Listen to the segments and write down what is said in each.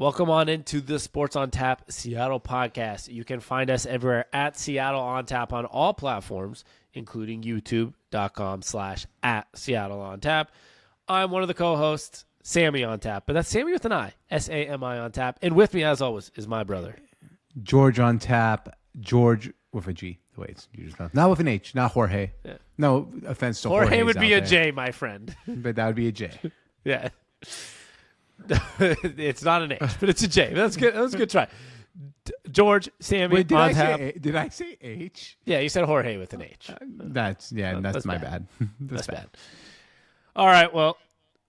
Welcome on into the Sports on Tap Seattle podcast. You can find us everywhere at Seattle on Tap on all platforms, including youtube.com/@Seattle on Tap. I'm one of the co-hosts, Sammy on Tap, but that's Sammy with an I, Sami on Tap. And with me, as always, is my brother, George on Tap, George with a G. The way it's usually spelled. Not with an H, not Jorge. Yeah. No offense to Jorge. Jorge would be a J, my friend. But that would be a J. Yeah. It's not an H, but it's a J. That's good. That was a good try. George, Sammy, Wait, on Tap. Did I say H? Yeah, you said Jorge with an H. That's my bad. That's bad. All right, well,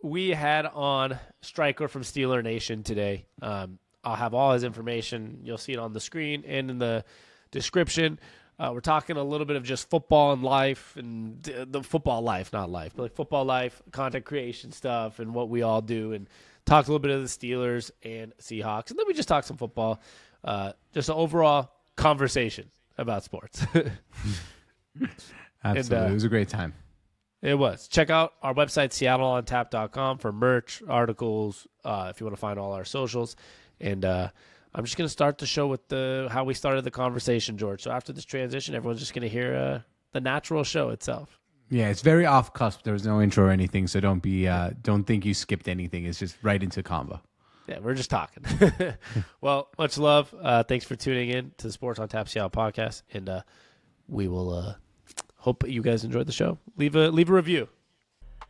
we had on Stryker from SteelerNation today. I'll have all his information. You'll see it on the screen and in the description. We're talking a little bit of just football and life, and the football life, not life, but like football life, content creation stuff, and what we all do, and talked a little bit of the Steelers and Seahawks, and then we just talked some football. Just an overall conversation about sports. Absolutely. It was a great time. It was. Check out our website, SeattleOnTap.com, for merch, articles, if you want to find all our socials. And I'm just going to start the show with how we started the conversation, George. So after this transition, everyone's just going to hear the natural show itself. Yeah, it's very off cusp. There was no intro or anything, so don't think you skipped anything. It's just right into combo. Yeah, we're just talking. Well, much love. Thanks for tuning in to the Sports on Tap Seattle podcast, and we will hope you guys enjoyed the show. Leave a review.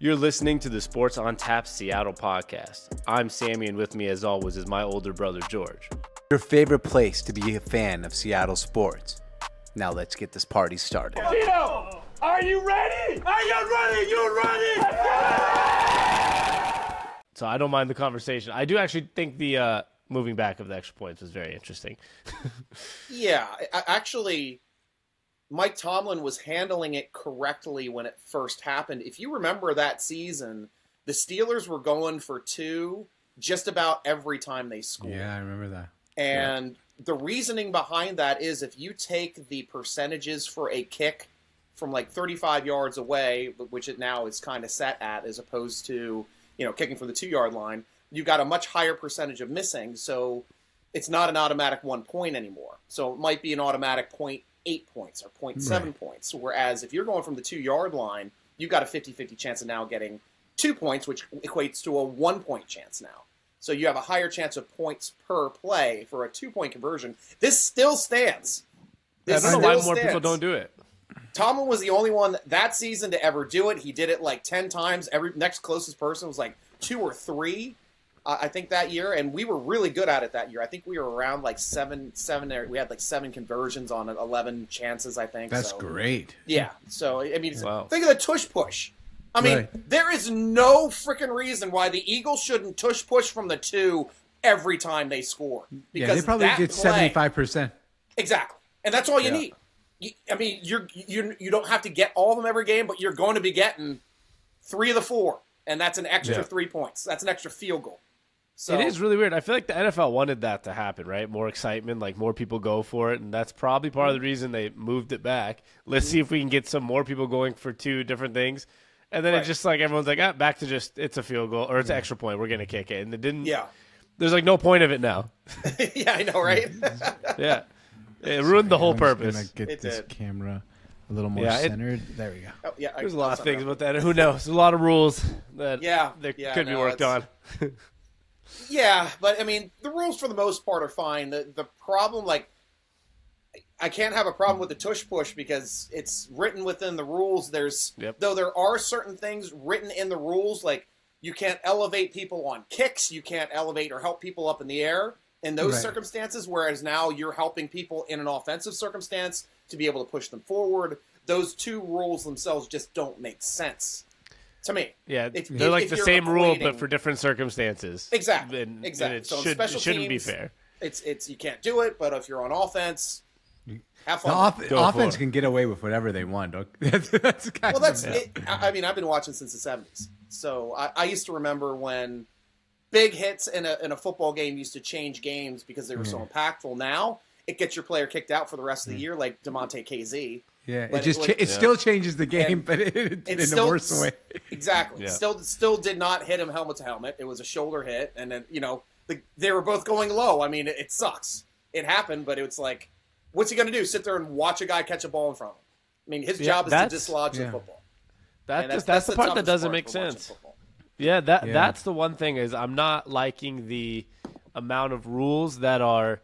You're listening to the Sports on Tap Seattle podcast. I'm Sammy, and with me, as always, is my older brother, George. Your favorite place to be a fan of Seattle sports. Now let's get this party started. Tito, are you ready? Are you ready? You ready? So I don't mind the conversation. I do actually think the moving back of the extra points was very interesting. Yeah, actually, Mike Tomlin was handling it correctly when it first happened. If you remember that season, the Steelers were going for two just about every time they scored. Yeah, I remember that. And the reasoning behind that is if you take the percentages for a kick from like 35 yards away, which it now is kind of set at, as opposed to, kicking from the 2-yard line, you got a much higher percentage of missing. So it's not an automatic 1 point anymore. So it might be an automatic 0.8 points or 0.7 points. Whereas if you're going from the 2-yard line, you've got a 50-50 chance of now getting 2 points, which equates to a 1 point chance now. So you have a higher chance of points per play for a 2-point conversion. This still stands. I don't know why more people don't do it. Tomlin was the only one that season to ever do it. He did it like 10 times. Every next closest person was like 2 or 3, I think, that year. And we were really good at it that year. I think we were around like 7. We had like 7 conversions on 11 chances, I think. That's great. Yeah. So, I mean, wow. Think of the tush push. I mean, There is no freaking reason why the Eagles shouldn't tush push from the 2 every time they score. Because they probably get 75%. Exactly. And that's all you need. I mean, you don't have to get all of them every game, but you're going to be getting 3 of the 4, and that's an extra 3 points. That's an extra field goal. So it is really weird. I feel like the NFL wanted that to happen, right? More excitement, like more people go for it, and that's probably part of the reason they moved it back. Let's see if we can get some more people going for 2 different things. And then it's just like everyone's like, back to just it's a field goal or it's an extra point. We're going to kick it. And it didn't. Yeah. There's like no point of it now. Yeah, I know, right? Yeah. It ruined the whole purpose. I'm going to get this camera a little more centered. There we go. Oh, yeah, there's a lot of things about that. Who knows? There's a lot of rules that could be worked on. Yeah, but I mean, the rules for the most part are fine. The problem, like, I can't have a problem with the tush push because it's written within the rules. Though there are certain things written in the rules, like you can't elevate people on kicks, you can't elevate or help people up in the air in those circumstances, whereas now you're helping people in an offensive circumstance to be able to push them forward. Those 2 rules themselves just don't make sense to me. Yeah, they're like the same rule, but for different circumstances. Exactly. Exactly. And so it shouldn't be fair. It's you can't do it, but if you're on offense, have fun. The offense can get away with whatever they want. That's kind of it. I mean, I've been watching since the 70s. So I used to remember when big hits in a football game used to change games because they were so impactful. Now it gets your player kicked out for the rest of the year, like DeMonte KZ. Yeah, it still changes the game, but in the worst way. Exactly. Yeah. Still did not hit him helmet to helmet. It was a shoulder hit, and then they were both going low. I mean, it sucks. It happened, but it's like, what's he going to do? Sit there and watch a guy catch a ball in front of him? I mean, his job is to dislodge the football. That's the part that doesn't make sense. Yeah, that's the one thing is I'm not liking the amount of rules that are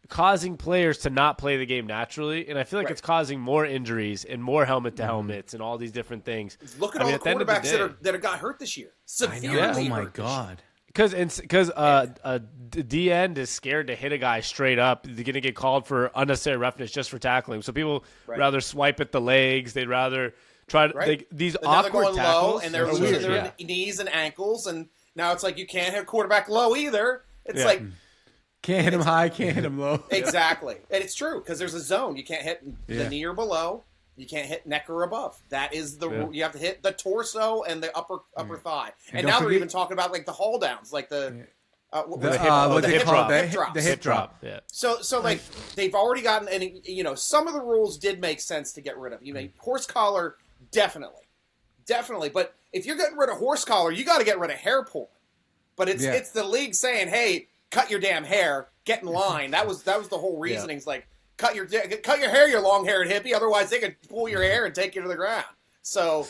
causing players to not play the game naturally, and I feel like it's causing more injuries and more helmet to helmets and all these different things. Look at all the quarterbacks that got hurt this year. Severely. Oh my god. Because a D end is scared to hit a guy straight up. They're going to get called for unnecessary roughness just for tackling. So people rather swipe at the legs. They'd rather try to these but now awkward they're going tackles. low, and they're losing their knees and ankles, and now it's like you can't hit a quarterback low either. It's like can't hit him high, can't hit him low. Exactly, and it's true because there's a zone you can't hit the knee or below. You can't hit neck or above. That is the rule. You have to hit the torso and the upper thigh. And now they're even talking about like the haul downs, like the hip drop. Yeah. So like they've already gotten, and some of the rules did make sense to get rid of. Horse collar, definitely. But if you're getting rid of horse collar, you got to get rid of hair pulling. But it's the league saying, hey, cut your damn hair, get in line. That was the whole reasoning. It's like, cut your hair, you long-haired hippie. Otherwise, they could pull your hair and take you to the ground. So,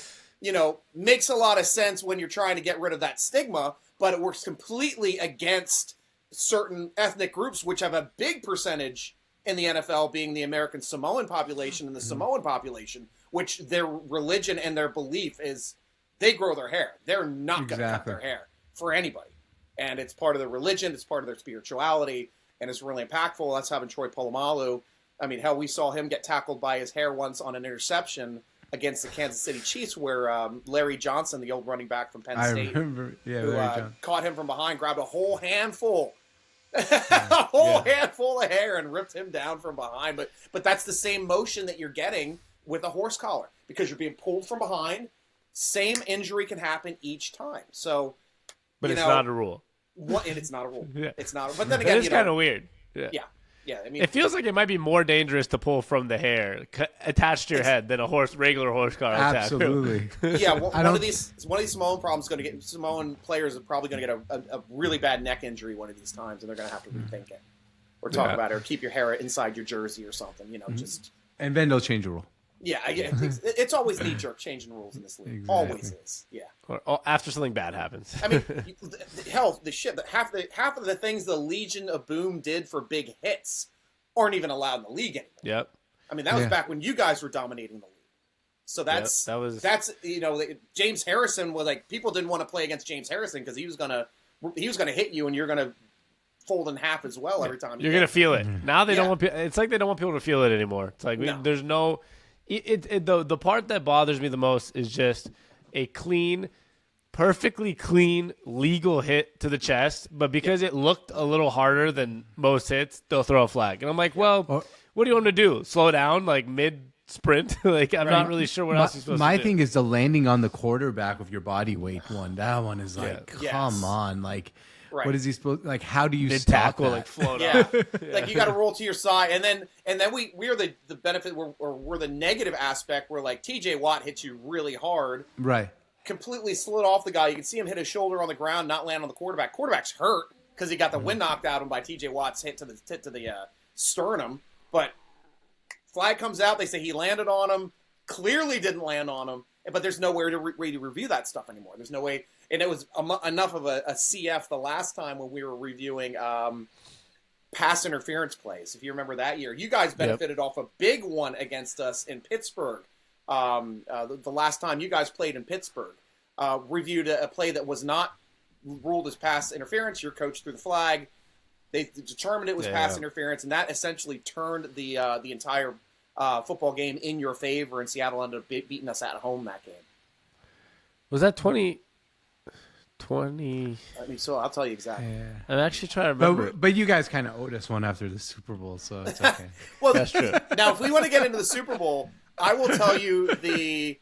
makes a lot of sense when you're trying to get rid of that stigma, but it works completely against certain ethnic groups, which have a big percentage in the NFL, being the American Samoan population and the Samoan population, which their religion and their belief is they grow their hair. They're not going to cut their hair for anybody. And it's part of their religion. It's part of their spirituality. And it's really impactful. That's having Troy Polamalu. I mean, hell, we saw him get tackled by his hair once on an interception against the Kansas City Chiefs, where Larry Johnson, the old running back from Penn State, caught him from behind, grabbed a whole handful, handful of hair, and ripped him down from behind. But that's the same motion that you're getting with a horse collar because you're being pulled from behind. Same injury can happen each time. So, but it's not a rule. And it's not a rule. It's not. But then again, it's kind of weird. Yeah. I mean, it feels like it might be more dangerous to pull from the hair attached to your head than a regular horse collar attack. Absolutely. One of these Samoan Samoan players are probably going to get a really bad neck injury one of these times, and they're going to have to rethink it or talk about it or keep your hair inside your jersey or something. Just and then they'll change the rule. Yeah, it's always knee-jerk changing rules in this league. Exactly. Always is. Yeah. Or after something bad happens. I mean, hell, half of the things the Legion of Boom did for big hits aren't even allowed in the league anymore. Yep. I mean, that was back when you guys were dominating the league. So that's James Harrison was like, people didn't want to play against James Harrison because he was gonna hit you and you're gonna fold in half as well every time. You're gonna feel it. Now they don't want. It's like they don't want people to feel it anymore. It's like there's no. The part that bothers me the most is just a perfectly clean, legal hit to the chest, but because it looked a little harder than most hits, they'll throw a flag. And I'm like, well, what do you want to do? Slow down, like mid-sprint? Like, I'm not really sure what else you're supposed to do. My thing is the landing on the quarterback with your body weight one. That one is like, come on, like. Right. What is he supposed? Like, how do you tackle? Like, float up. Like you got to roll to your side, and then we're the benefit, we're the negative aspect where like T.J. Watt hits you really hard, right? Completely slid off the guy. You can see him hit his shoulder on the ground, not land on the quarterback. Quarterback's hurt because he got the wind knocked out of him by T.J. Watt's hit to the sternum. But flag comes out. They say he landed on him. Clearly didn't land on him. But there's nowhere to review that stuff anymore. There's no way. And it was enough of a CF the last time when we were reviewing pass interference plays. If you remember that year, you guys benefited off a big one against us in Pittsburgh. The last time you guys played in Pittsburgh, reviewed a play that was not ruled as pass interference. Your coach threw the flag. They determined it was pass interference, and that essentially turned the entire football game in your favor, and Seattle ended up beating us at home that game. Was that 20? I mean, so I'll tell you exactly. Yeah. I'm actually trying to remember. But you guys kind of owed us one after the Super Bowl, so it's okay. Well, that's true. Now, if we want to get into the Super Bowl, I will tell you the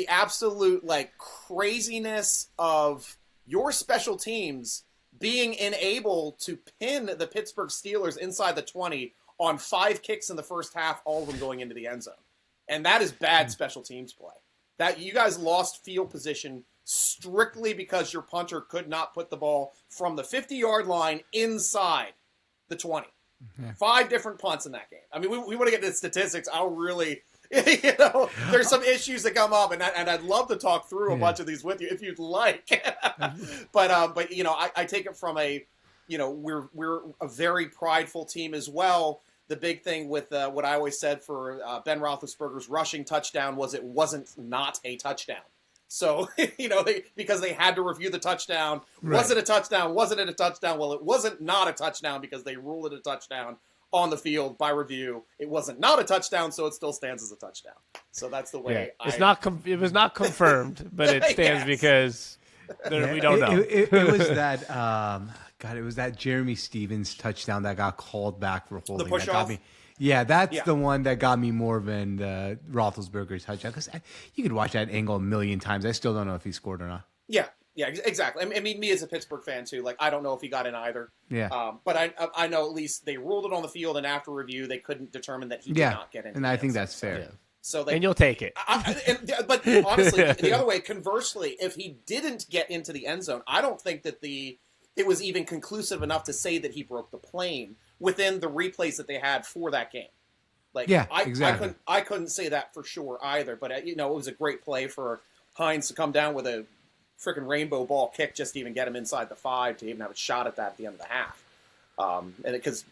absolute like craziness of your special teams being unable to pin the Pittsburgh Steelers inside the 20 on 5 kicks in the first half, all of them going into the end zone. And that is bad special teams play. That you guys lost field position strictly because your punter could not put the ball from the 50-yard line inside the 20. Yeah. 5 different punts in that game. I mean, we want to get to the statistics. I'll really, there's some issues that come up, and I'd love to talk through a bunch of these with you if you'd like. but I take it from we're a very prideful team as well. The big thing with what I always said for Ben Roethlisberger's rushing touchdown was it wasn't not a touchdown. So, because they had to review the touchdown. Right. Was it a touchdown? Wasn't it a touchdown? Well, it wasn't not a touchdown because they ruled it a touchdown on the field by review. It wasn't not a touchdown, so it still stands as a touchdown. So that's the way it was not confirmed, but it stands because we don't know. It was that it was that Jeremy Stevens touchdown that got called back for holding. The push that got off? me. Yeah, that's the one that got me more than the Roethlisberger's touchdown. Because you could watch that angle a million times. I still don't know if he scored or not. Yeah, exactly. I mean, me as a Pittsburgh fan too. Like, I don't know if he got in either. Yeah. But I know at least they ruled it on the field, and after review, they couldn't determine that he did not get in. And I think that's fair. So and you'll take it. But honestly, the other way, conversely, if he didn't get into the end zone, I don't think that it was even conclusive enough to say that he broke the plane within the replays that they had for that game. Like, exactly. I couldn't say that for sure either. But it was a great play for Hines to come down with a freaking rainbow ball kick just to even get him inside the 5 to even have a shot at that at the end of the half. And because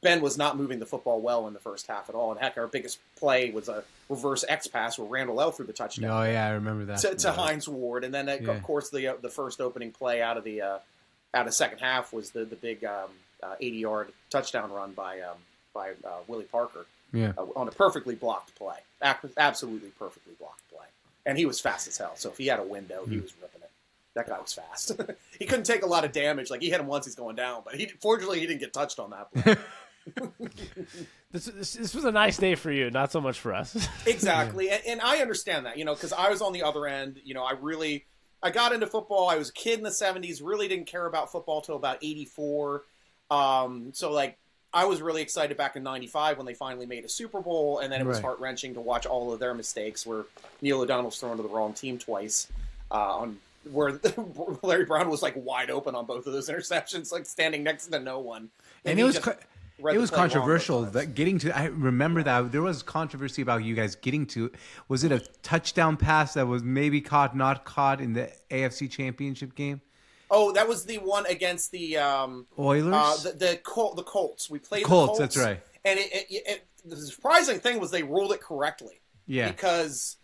Ben was not moving the football well in the first half at all. And heck, our biggest play was a reverse X pass where Randall L threw the touchdown. Oh yeah, I remember that. To Hines Ward, and then of course the first opening play out of second half was the big 80-yard touchdown run by Willie Parker. Yeah. On a perfectly blocked play, absolutely perfectly blocked play, and he was fast as hell. So if he had a window, he was ripping it. That guy was fast. He couldn't take a lot of damage. Like, he hit him once, he's going down, but fortunately he didn't get touched on that play. This was a nice day for you, not so much for us. Exactly, and I understand that, because I was on the other end. I got into football. I was a kid in the 70s. Really didn't care about football till about 84. So like, I was really excited back in 95 when they finally made a Super Bowl, and then it was heart-wrenching to watch all of their mistakes where Neil O'Donnell's thrown to the wrong team twice, where Larry Brown was like wide open on both of those interceptions, like standing next to no one. And it was controversial that getting to. I remember that there was controversy about you guys getting to. Was it a touchdown pass that was maybe caught, not caught in the AFC Championship game? Oh, that was the one against the Oilers. The Colts. We played Colts. The Colts. That's right. And the surprising thing was they ruled it correctly. Yeah. Because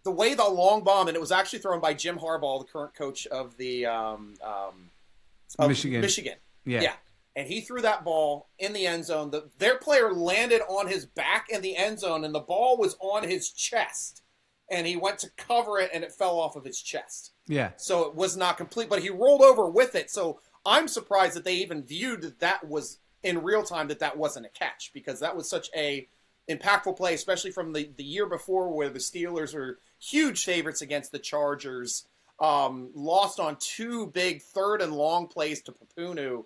the way the long bomb, and it was actually thrown by Jim Harbaugh, the current coach of the Michigan. Yeah. And he threw that ball in the end zone. Their player landed on his back in the end zone, and the ball was on his chest. And he went to cover it, and it fell off of his chest. Yeah. So it was not complete, but he rolled over with it. So I'm surprised that they even viewed that was in real time, that wasn't a catch, because that was such a impactful play, especially from the year before where the Steelers were huge favorites against the Chargers, lost on 2 big 3rd and long plays to Papunu,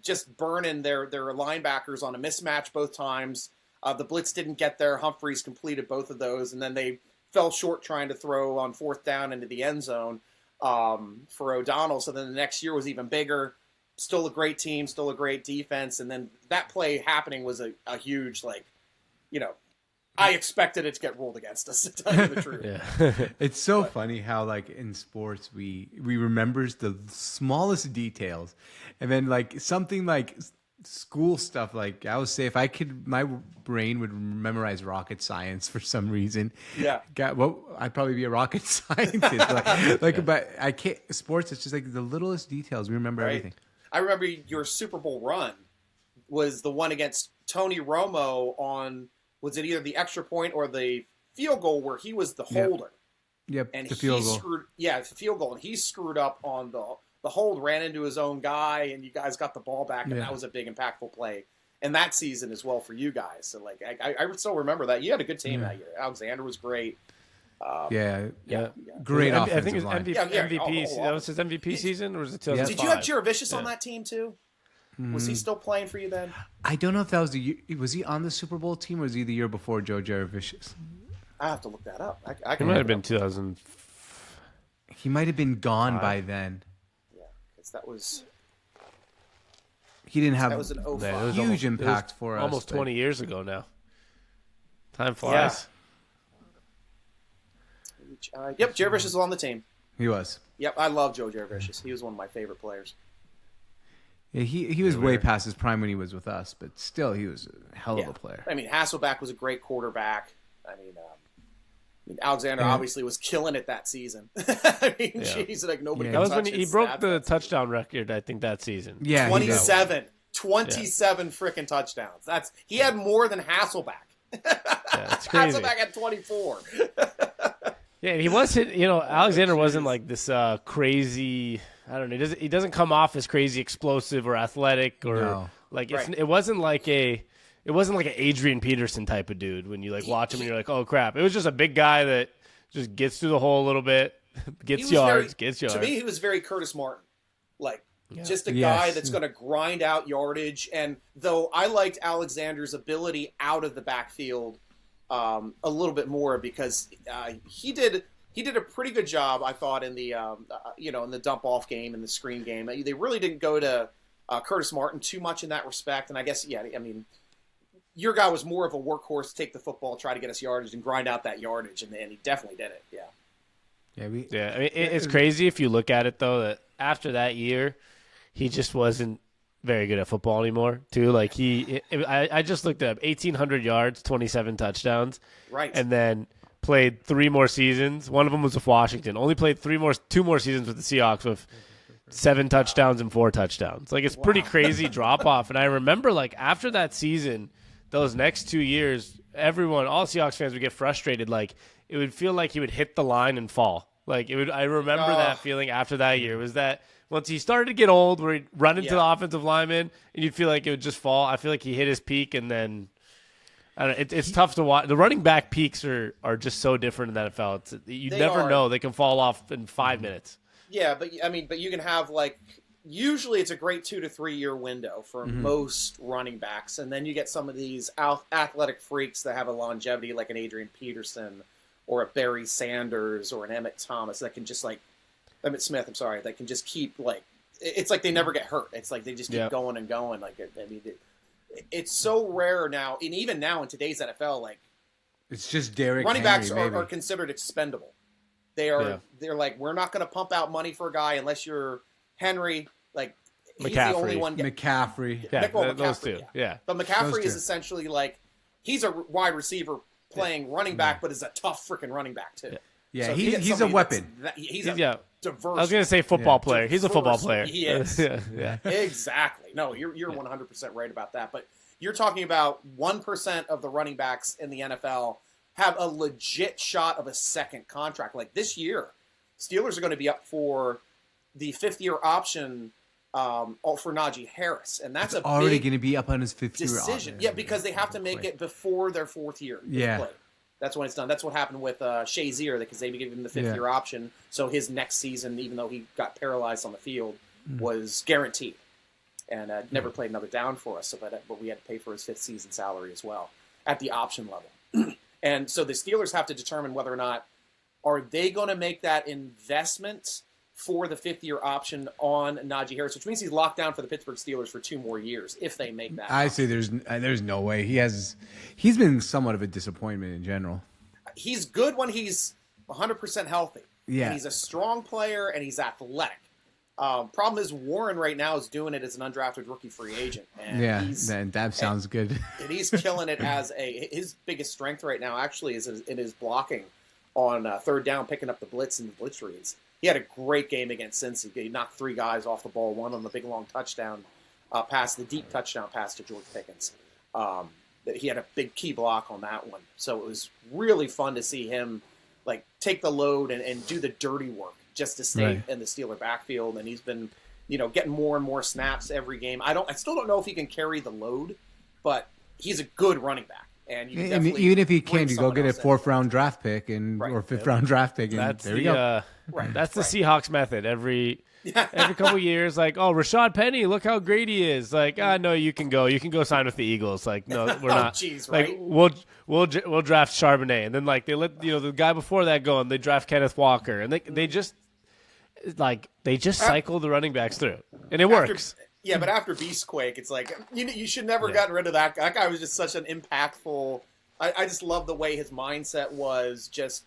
just burning their linebackers on a mismatch both times. The blitz didn't get there. Humphreys completed both of those, and then they fell short trying to throw on 4th down into the end zone for O'Donnell. So then the next year was even bigger. Still a great team, still a great defense, and then that play happening was a huge, I expected it to get ruled against us, to tell you the truth. Yeah. It's so funny how, like, in sports we remember the smallest details, and then like something like school stuff, like I would say if I could, my brain would memorize rocket science for some reason. Yeah. I'd probably be a rocket scientist. But I can't. Sports, it's just like the littlest details. We remember everything. I remember your Super Bowl run was the one against Tony Romo on, was it either the extra point or the field goal where he was the holder? Yep. And the field goal. the field goal, and he screwed up on the hold, ran into his own guy, and you guys got the ball back, and that was a big impactful play. And that season as well for you guys. So like I still remember that. You had a good team that year. Alexander was great. Great offensive I think it was line. MVP. That was his MVP season, or was it 2005? Did you have Jaravicius on that team too? Was he still playing for you then? I don't know if that was the year. Was he on the Super Bowl team, or was he the year before Joe Jaravicius? I have to look that up. I It can might look have been up. 2000. He might have been gone by then. Yeah, because that was He didn't have an 05. Man, it was huge impact for us. almost but- 20 years ago now. Time flies. Yep, Jerry Vicious was on the team. He was. Yep, I love Joe Jurevicius. He was one of my favorite players. Yeah, he was way past his prime when he was with us, but still, he was a hell of a player. I mean, Hasselbeck was a great quarterback. I mean, Alexander obviously was killing it that season. I mean, geez, like nobody. That was could when touch he his broke stats the that season. touchdown record, I think, that season. Yeah, 27 freaking touchdowns. He had more than Hasselbeck. Yeah, it's crazy. Hasselbeck had 24. Yeah, and he wasn't. Alexander wasn't like this crazy. I don't know. He doesn't come off as crazy explosive or athletic or like it's, Right. it wasn't like an Adrian Peterson type of dude when you like watch him and you're like, oh crap. It was just a big guy that just gets through the hole a little bit, gets yards. To me, he was very Curtis Martin. Like, just a guy that's going to grind out yardage. And though I liked Alexander's ability out of the backfield a little bit more because he did a pretty good job, I thought, in the in the dump off game and the screen game. They really didn't go to Curtis Martin too much in that respect. And I guess, I mean, your guy was more of a workhorse, take the football, try to get us yardage, and grind out that yardage, and he definitely did it. Yeah. I mean, it's crazy if you look at it though that after that year, he just wasn't very good at football anymore. Too like I just looked up 1,800 yards, 27 touchdowns, Right. and then played 3 more seasons. One of them was with Washington. Only played 2 more seasons with the Seahawks with 7 touchdowns and 4 touchdowns. Like it's pretty crazy drop off. And I remember like after that season, those next 2 years, all Seahawks fans would get frustrated. Like it would feel like he would hit the line and fall. Like it would. I remember that feeling after that year. Was that once he started to get old, where he'd run into the offensive lineman and you'd feel like it would just fall. I feel like he hit his peak and then. I don't know, it's tough to watch. The running back peaks are just so different in the NFL. You never know. They can fall off in 5 minutes. Yeah, but you can have like usually it's a great 2 to 3 year window for most running backs, and then you get some of these athletic freaks that have a longevity like an Adrian Peterson or a Barry Sanders or an Emmett Thomas that can just like Emmett Smith. I'm sorry, that can just keep like it's like they never get hurt. It's like they just keep going and going. Like it's so rare now, and even now in today's NFL, like it's just Derrick running Henry, backs maybe. are considered expendable. They're like, we're not going to pump out money for a guy unless you're Henry. Like he's the only one. McCaffrey. Yeah, McCaffrey, those two. Yeah. But McCaffrey is essentially like he's a wide receiver playing running back, but is a tough freaking running back too. Yeah, So he's a somebody weapon. He's a diverse. I was gonna say football player. He's a football diverse- player. He is. yeah. Exactly. No, you're 100% right about that. But you're talking about 1% of the running backs in the NFL have a legit shot of a second contract. Like this year, Steelers are going to be up for the 5th-year option for Najee Harris, and that's already going to be up on his 5th-year decision. option. Yeah, because they have to make it before their 4th year. Yeah. That's when it's done. That's what happened with Shazier, because they gave him the 5th-year option, so his next season, even though he got paralyzed on the field, was guaranteed. And never played another down for us, but we had to pay for his 5th season salary as well at the option level. And so the Steelers have to determine whether or not are they going to make that investment for the 5th-year option on Najee Harris, which means he's locked down for the Pittsburgh Steelers for 2 more years if they make that. I say there's no way. He's been somewhat of a disappointment in general. He's good when he's 100% healthy. Yeah. And he's a strong player and he's athletic. Problem is Warren right now is doing it as an undrafted rookie free agent. And that sounds good. And he's killing it as his biggest strength right now actually is in his blocking on 3rd down, picking up the blitz and the blitz reads. He had a great game against Cincy. He knocked 3 guys off the ball, one on the big long touchdown pass, the deep touchdown pass to George Pickens. He had a big key block on that one. So it was really fun to see him like take the load and do the dirty work just to stay in the Steeler backfield. And he's been, getting more and more snaps every game. I still don't know if he can carry the load, but he's a good running back. And you can even if he can, you go get a someone else 4th round draft pick or 5th round draft pick, and That's there you go. That's the Seahawks method. Every couple years, like, oh, Rashad Penny, look how great he is. Like, no, you can go sign with the Eagles. Like, no, we're not. Geez, like, right? we'll draft Charbonnet, and then like they let the guy before that go, and they draft Kenneth Walker, and they just like they just cycle the running backs through, and it works. Yeah, but after Beastquake, it's like you should never have gotten rid of that. That guy was just such an impactful. I just love the way his mindset was. Just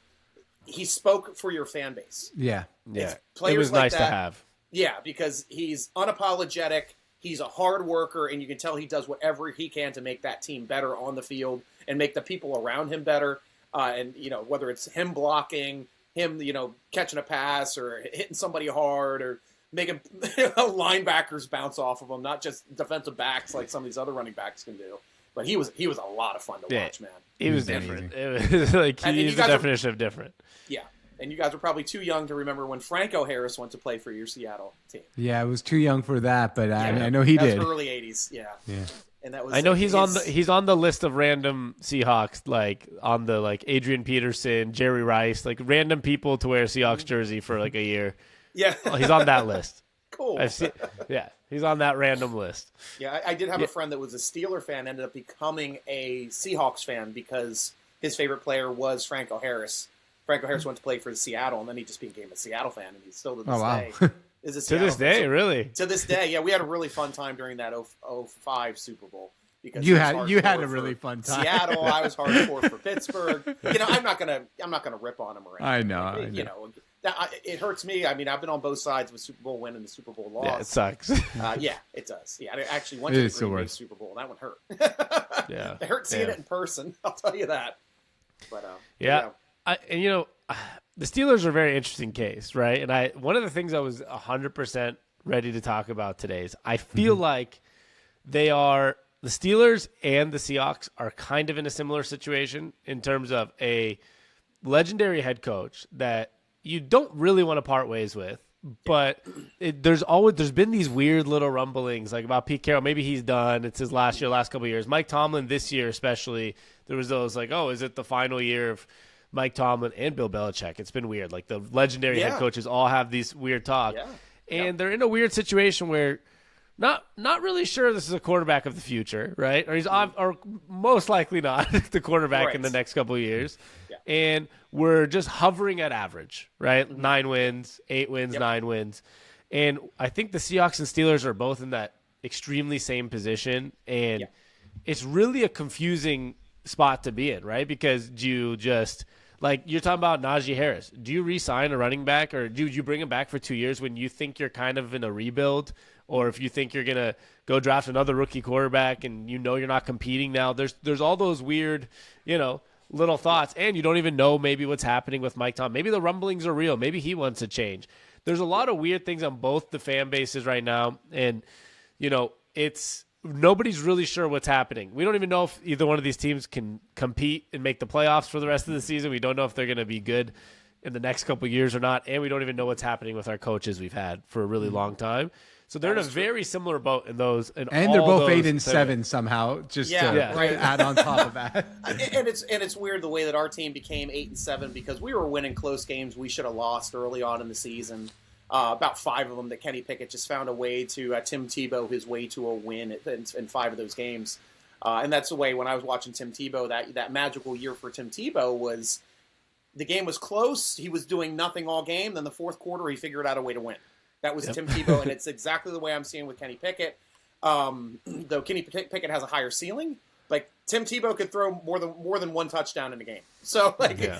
he spoke for your fan base. Yeah. It was nice to have. Yeah, because he's unapologetic. He's a hard worker, and you can tell he does whatever he can to make that team better on the field and make the people around him better. And whether it's him blocking, him catching a pass or hitting somebody hard or making linebackers bounce off of him, not just defensive backs like some of these other running backs can do. But he was a lot of fun to watch, man. He was different. It was like he's the definition of different. Yeah. And you guys are probably too young to remember when Franco Harris went to play for your Seattle team. Yeah, I was too young for that, but I know he did. That was early 80s, yeah. And that was I know he's on the list of random Seahawks, like on the like Adrian Peterson, Jerry Rice, like random people to wear a Seahawks jersey for like a year. Yeah. He's on that list. Cool. He's on that random list. Yeah, I did have a friend that was a Steeler fan, ended up becoming a Seahawks fan because his favorite player was Franco Harris. Franco Harris went to play for Seattle, and then he just became a Seattle fan, and he's still to this day. Is a to this day, really? To this day, yeah. We had a really fun time during that 05 Super Bowl. Because you had a really fun time. Seattle, I was hardcore for Pittsburgh. I'm not gonna rip on him or anything. I know. It hurts me. I mean, I've been on both sides of a Super Bowl win and the Super Bowl loss. Yeah, it sucks. Yeah, it does. Yeah, I actually went to the Green Bay Super Bowl, and that one hurt. Yeah, it hurt seeing it in person. I'll tell you that. But the Steelers are a very interesting case, right? And one of the things I was 100% ready to talk about today is I feel like the Steelers and the Seahawks are kind of in a similar situation in terms of a legendary head coach that you don't really want to part ways with, but there's been these weird little rumblings like about Pete Carroll. Maybe he's done. It's his last couple of years. Mike Tomlin this year especially, there was those like, oh, is it the final year of Mike Tomlin and Bill Belichick? It's been weird. Like the legendary head coaches all have these weird talk. Yeah. And they're in a weird situation where not really sure this is a quarterback of the future, right? Or he's or most likely not the quarterback in the next couple of years. Yeah. And we're just hovering at average, right? 9 wins, 8 wins, 9 wins. And I think the Seahawks and Steelers are both in that extremely same position. And it's really a confusing spot to be in, right? Because do you just like you're talking about Najee Harris. Do you re-sign a running back or do you bring him back for 2 years when you think you're kind of in a rebuild? Or if you think you're going to go draft another rookie quarterback and you're not competing now, there's all those weird, little thoughts. And you don't even know maybe what's happening with Mike Tom. Maybe the rumblings are real. Maybe he wants to change. There's a lot of weird things on both the fan bases right now. And, nobody's really sure what's happening. We don't even know if either one of these teams can compete and make the playoffs for the rest of the season. We don't know if they're going to be good in the next couple of years or not. And we don't even know what's happening with our coaches we've had for a really long time. So they're in a very similar boat in those. And they're both 8-7 somehow. Just to add on top of that. and it's weird the way that our team became 8-7 because we were winning close games we should have lost early on in the season. About 5 of them that Kenny Pickett just found a way to Tim Tebow his way to a win in 5 of those games. And that's the way when I was watching Tim Tebow, that magical year for Tim Tebow was the game was close. He was doing nothing all game. Then the fourth quarter, he figured out a way to win. That was Tim Tebow, and it's exactly the way I'm seeing with Kenny Pickett. Though Kenny Pickett has a higher ceiling, like Tim Tebow could throw more than one touchdown in a game. So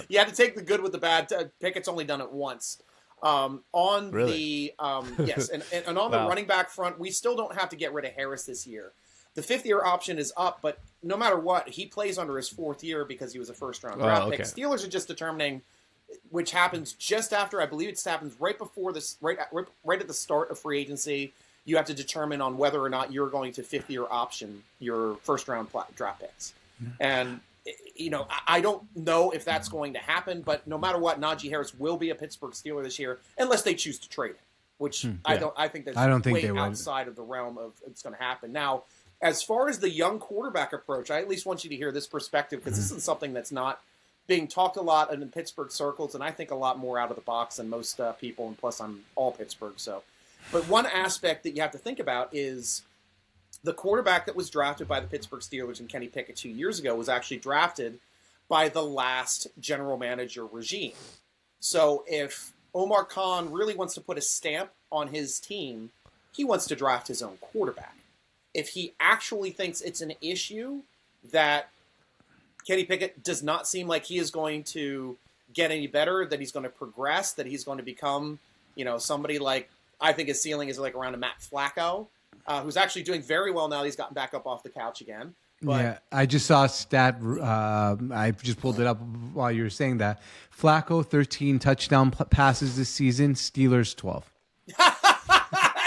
you had to take the good with the bad. Pickett's only done it once. On the running back front, we still don't have to get rid of Harris this year. The 5th-year option is up, but no matter what, he plays under his 4th year because he was a first-round draft pick. Steelers are just determining, which happens just after, I believe it happens right before this, right at the start of free agency. You have to determine on whether or not you're going to 5th-year option your first-round draft picks. And I don't know if that's going to happen, but no matter what, Najee Harris will be a Pittsburgh Steeler this year unless they choose to trade him, which I think that's way outside of the realm of it's going to happen. Now, as far as the young quarterback approach, I at least want you to hear this perspective because this is something that's not being talked a lot in Pittsburgh circles, and I think a lot more out of the box than most people, and plus I'm all Pittsburgh. So, but one aspect that you have to think about is the quarterback that was drafted by the Pittsburgh Steelers and Kenny Pickett 2 years ago was actually drafted by the last general manager regime. So if Omar Khan really wants to put a stamp on his team, he wants to draft his own quarterback. If he actually thinks it's an issue that Kenny Pickett does not seem like he is going to get any better, that he's going to progress, that he's going to become, somebody like, I think his ceiling is like around a Matt Flacco, who's actually doing very well now. He's gotten back up off the couch again. But, yeah, I just saw a stat. I just pulled it up while you were saying that. Flacco, 13 touchdown passes this season. Steelers, 12.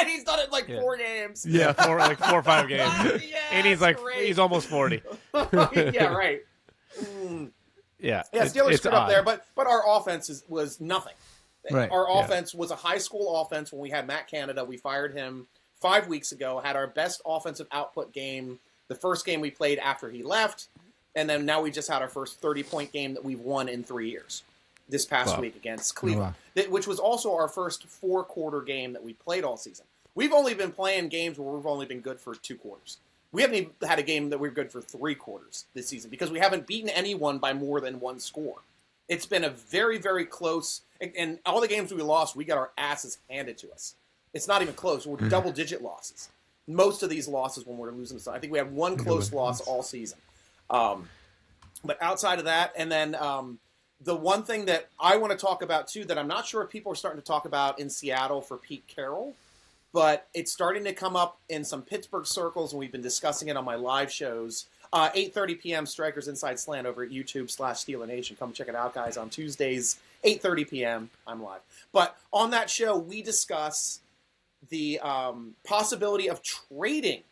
and he's done it in like 4 games. Yeah, 4 or 5 games. Yeah, and he's like, great. he's almost 40. Yeah, right. Yeah. Yeah, Steelers it's screwed up odd. there, but our offense was nothing. Right, Our offense was a high school offense when we had Matt Canada. We fired him 5 weeks ago, had our best offensive output game the first game we played after he left, and then now we just had our first 30-point game that we've won in 3 years this past week against Cleveland, which was also our first 4-quarter game that we played all season. We've only been playing games where we've only been good for 2 quarters. We haven't even had a game that we're good for 3 quarters this season because we haven't beaten anyone by more than 1 score. It's been a very, very close, and all the games we lost, we got our asses handed to us. It's not even close. We're double-digit losses. Most of these losses when we're losing. I think we had 1 close loss all season. But outside of that, and then the one thing that I want to talk about, too, that I'm not sure if people are starting to talk about in Seattle for Pete Carroll, but it's starting to come up in some Pittsburgh circles, and we've been discussing it on my live shows. 8:30 p.m. Strikers Inside Slant over at YouTube/SteelerNation. Come check it out, guys, on Tuesdays, 8:30 p.m. I'm live. But on that show, we discuss the possibility of trading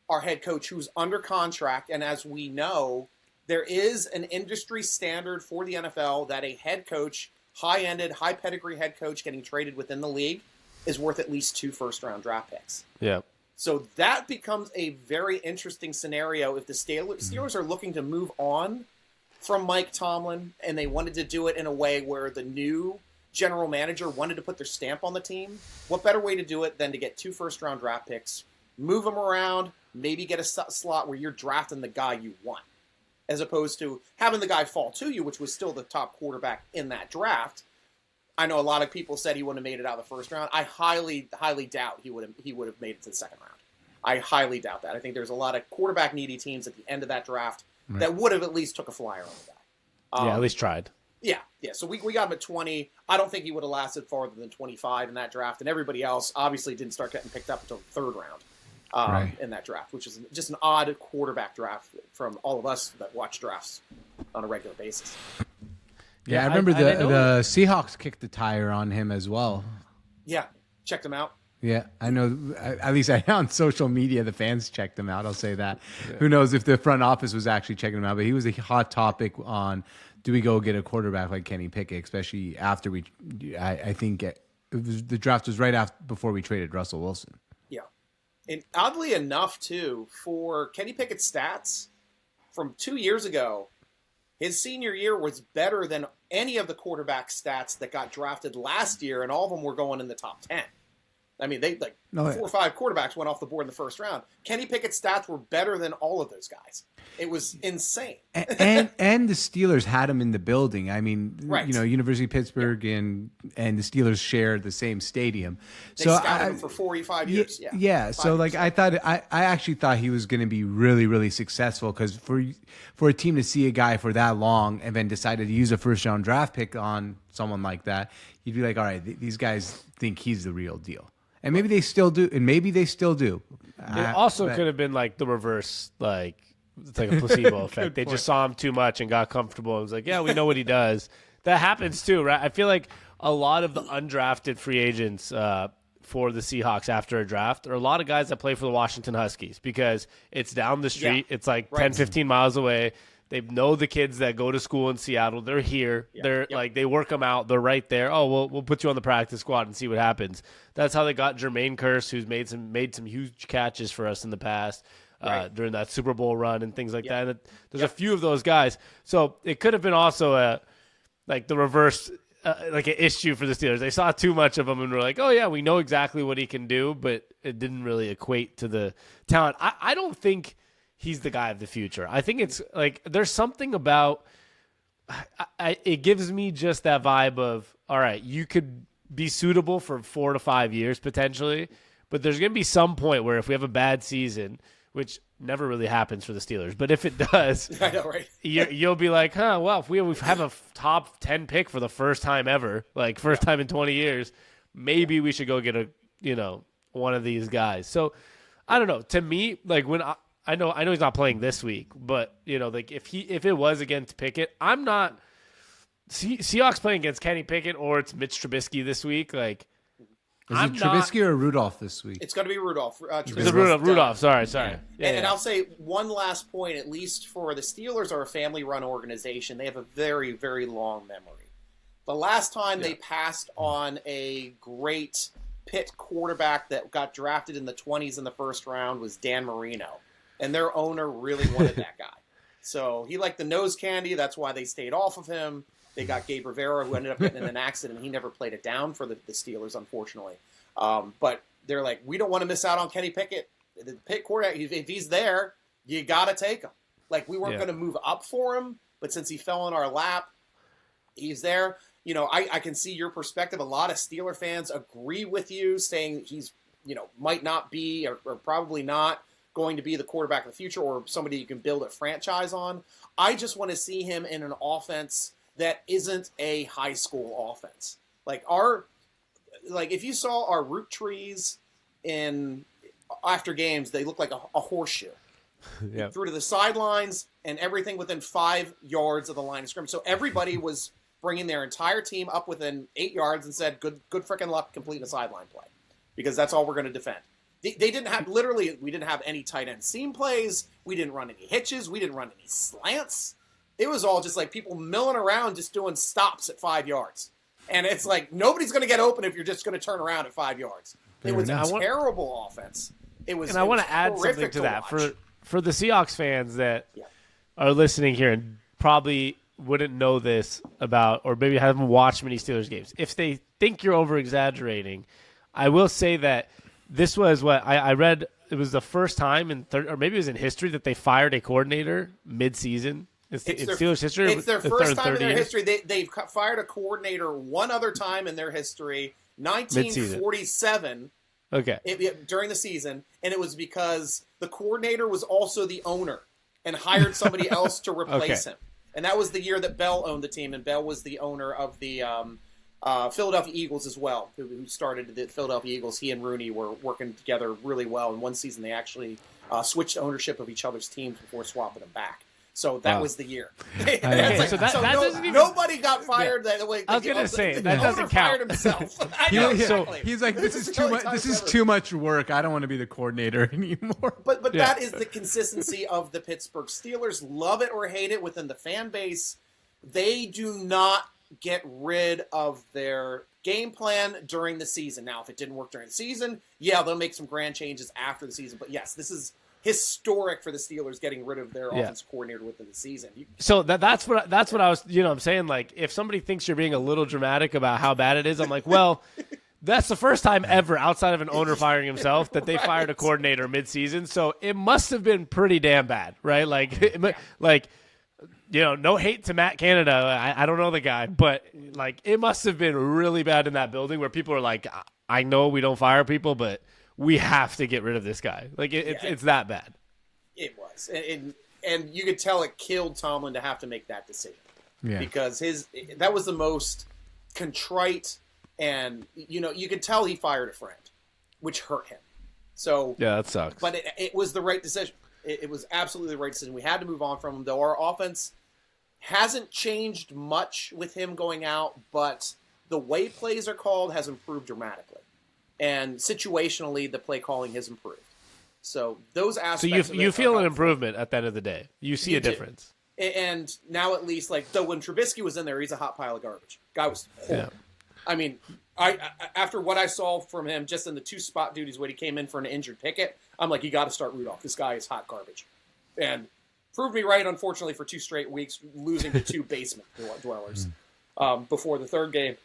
our head coach who's under contract. And as we know, there is an industry standard for the NFL that a head coach, high-ended, high-pedigree head coach getting traded within the league is worth at least 2 first-round draft picks. Yeah. So that becomes a very interesting scenario if the Steelers are looking to move on from Mike Tomlin and they wanted to do it in a way where the new general manager wanted to put their stamp on the team. What better way to do it than to get 2 first-round draft picks, move them around, maybe get a slot where you're drafting the guy you want, as opposed to having the guy fall to you, which was still the top quarterback in that draft. I know a lot of people said he wouldn't have made it out of the first round. I highly, highly doubt he would have made it to the second round. I highly doubt that. I think there's a lot of quarterback-needy teams at the end of that draft that would have at least took a flyer on the guy. Yeah, at least tried. Yeah. So we got him at 20. I don't think he would have lasted farther than 25 in that draft. And everybody else obviously didn't start getting picked up until the 3rd round in that draft, which is just an odd quarterback draft from all of us that watch drafts on a regular basis. Yeah, I remember the Seahawks kicked the tire on him as well. Yeah. Checked him out. Yeah, I know. At least on social media, the fans checked him out. I'll say that. Yeah. Who knows if the front office was actually checking him out? But he was a hot topic on, do we go get a quarterback like Kenny Pickett, especially after I think the draft was right before we traded Russell Wilson. Yeah. And oddly enough, too, for Kenny Pickett's stats from 2 years ago, his senior year was better than any of the quarterback stats that got drafted last year, and all of them were going in the top 10. I mean, 4 or 5 quarterbacks went off the board in the first round. Kenny Pickett's stats were better than all of those guys. It was insane. and the Steelers had him in the building. I mean, right. University of Pittsburgh and the Steelers shared the same stadium. They scouted him for 45 years. Yeah. So I actually thought he was going to be really, really successful because for a team to see a guy for that long and then decided to use a first-round draft pick on someone like that, you'd be like, all right, these guys think he's the real deal. And maybe they still do. It also could have been like the reverse, like it's like a placebo effect. They just saw him too much and got comfortable. It was like, yeah, we know what he does. That happens too, right? I feel like a lot of the undrafted free agents for the Seahawks after a draft are a lot of guys that play for the Washington Huskies because it's down the street. Yeah. It's like 10, 15 miles away. They know the kids that go to school in Seattle. They're here. Yeah. They're like they work them out. They're right there. Oh, we'll put you on the practice squad and see what happens. That's how they got Jermaine Kearse, who's made some huge catches for us in the past during that Super Bowl run and things like that. And there's a few of those guys. So it could have been also like the reverse, like an issue for the Steelers. They saw too much of him and were like, oh yeah, we know exactly what he can do, but it didn't really equate to the talent. I don't think he's the guy of the future. I think it's like there's something about it gives me just that vibe of, all right, you could be suitable for 4 to 5 years potentially. But there's going to be some point where if we have a bad season, which never really happens for the Steelers, but if it does, I know, right? you'll be like, well, if we have a top 10 pick for the first time ever, like first time in 20 years, maybe we should go get one of these guys. So I don't know. To me, like when I know he's not playing this week, but like if it was against Pickett, I'm not Seahawks playing against Kenny Pickett or it's Mitch Trubisky this week. Like, Is it Trubisky or Rudolph this week? It's going to be Rudolph. Is it Rudolph? Sorry. Yeah, and I'll say one last point, at least for the Steelers are a family-run organization. They have a very, very long memory. The last time they passed on a great Pitt quarterback that got drafted in the 20s in the first round was Dan Marino. And their owner really wanted that guy. So he liked the nose candy. That's why they stayed off of him. They got Gabe Rivera, who ended up getting in an accident. He never played it down for the Steelers, unfortunately. But they're like, we don't want to miss out on Kenny Pickett. The Pitt quarterback, if he's there, you got to take him. Like, we weren't going to move up for him, but since he fell in our lap, he's there. I can see your perspective. A lot of Steeler fans agree with you, saying he's, might not be or probably not going to be the quarterback of the future or somebody you can build a franchise on. I just want to see him in an offense that isn't a high school offense. Like if you saw our root trees after games, they look like a horseshoe. Through to the sidelines and everything within 5 yards of the line of scrimmage. So everybody was bringing their entire team up within 8 yards and said, good freaking luck completing a sideline play, because that's all we're going to defend. They didn't have, literally, we didn't have any tight end seam plays. We didn't run any hitches. We didn't run any slants. It was all just like people milling around, just doing stops at 5 yards. And it's like, nobody's going to get open if you're just going to turn around at 5 yards. It was a terrible offense. And I want to add something to that for the Seahawks fans that are listening here and probably wouldn't know this about, or maybe haven't watched many Steelers games. If they think you're over-exaggerating, I will say that this was what I read. It was the first time or maybe it was in history that they fired a coordinator mid-season. It's Steelers history. It's their first time in their history. They've fired a coordinator one other time in their history, 1947. Okay. During the season, and it was because the coordinator was also the owner and hired somebody else to replace him. And that was the year that Bell owned the team, and Bell was the owner of the Philadelphia Eagles as well, who started the Philadelphia Eagles. He and Rooney were working together really well. In one season, they actually switched ownership of each other's teams before swapping them back. So that was the year. Nobody got fired that way. I was going to say that doesn't count. Fired himself. He's like, this is too much. This is too much work. I don't want to be the coordinator anymore. But that is the consistency of the Pittsburgh Steelers. Love it or hate it within the fan base, they do not get rid of their game plan during the season. Now, if it didn't work during the season, they'll make some grand changes after the season. But yes, this is historic for the Steelers getting rid of their offensive coordinator within the season. So that's what I was, I'm saying, like, if somebody thinks you're being a little dramatic about how bad it is, I'm like, well, that's the first time ever outside of an owner firing himself that they fired a coordinator mid-season. So it must have been pretty damn bad, right? No hate to Matt Canada. I don't know the guy, but like, it must have been really bad in that building where people are like, I know we don't fire people, but we have to get rid of this guy. Like, it's that bad. It was. And you could tell it killed Tomlin to have to make that decision. Yeah. Because that was the most contrite, and, you could tell he fired a friend, which hurt him. So yeah, that sucks. But it was the right decision. It was absolutely the right decision. We had to move on from him, though. Our offense hasn't changed much with him going out, but the way plays are called has improved dramatically. And situationally, the play calling has improved. So those aspects. So you feel an improvement at the end of the day. You see a difference. And now at least, though when Trubisky was in there, he's a hot pile of garbage. Guy was horrible. Yeah. I mean, I after what I saw from him just in the 2 spot duties when he came in for an injured Pickett, I'm like, you got to start Rudolph. This guy is hot garbage. And proved me right, unfortunately, for 2 straight weeks, losing to 2 basement dwellers before the third game.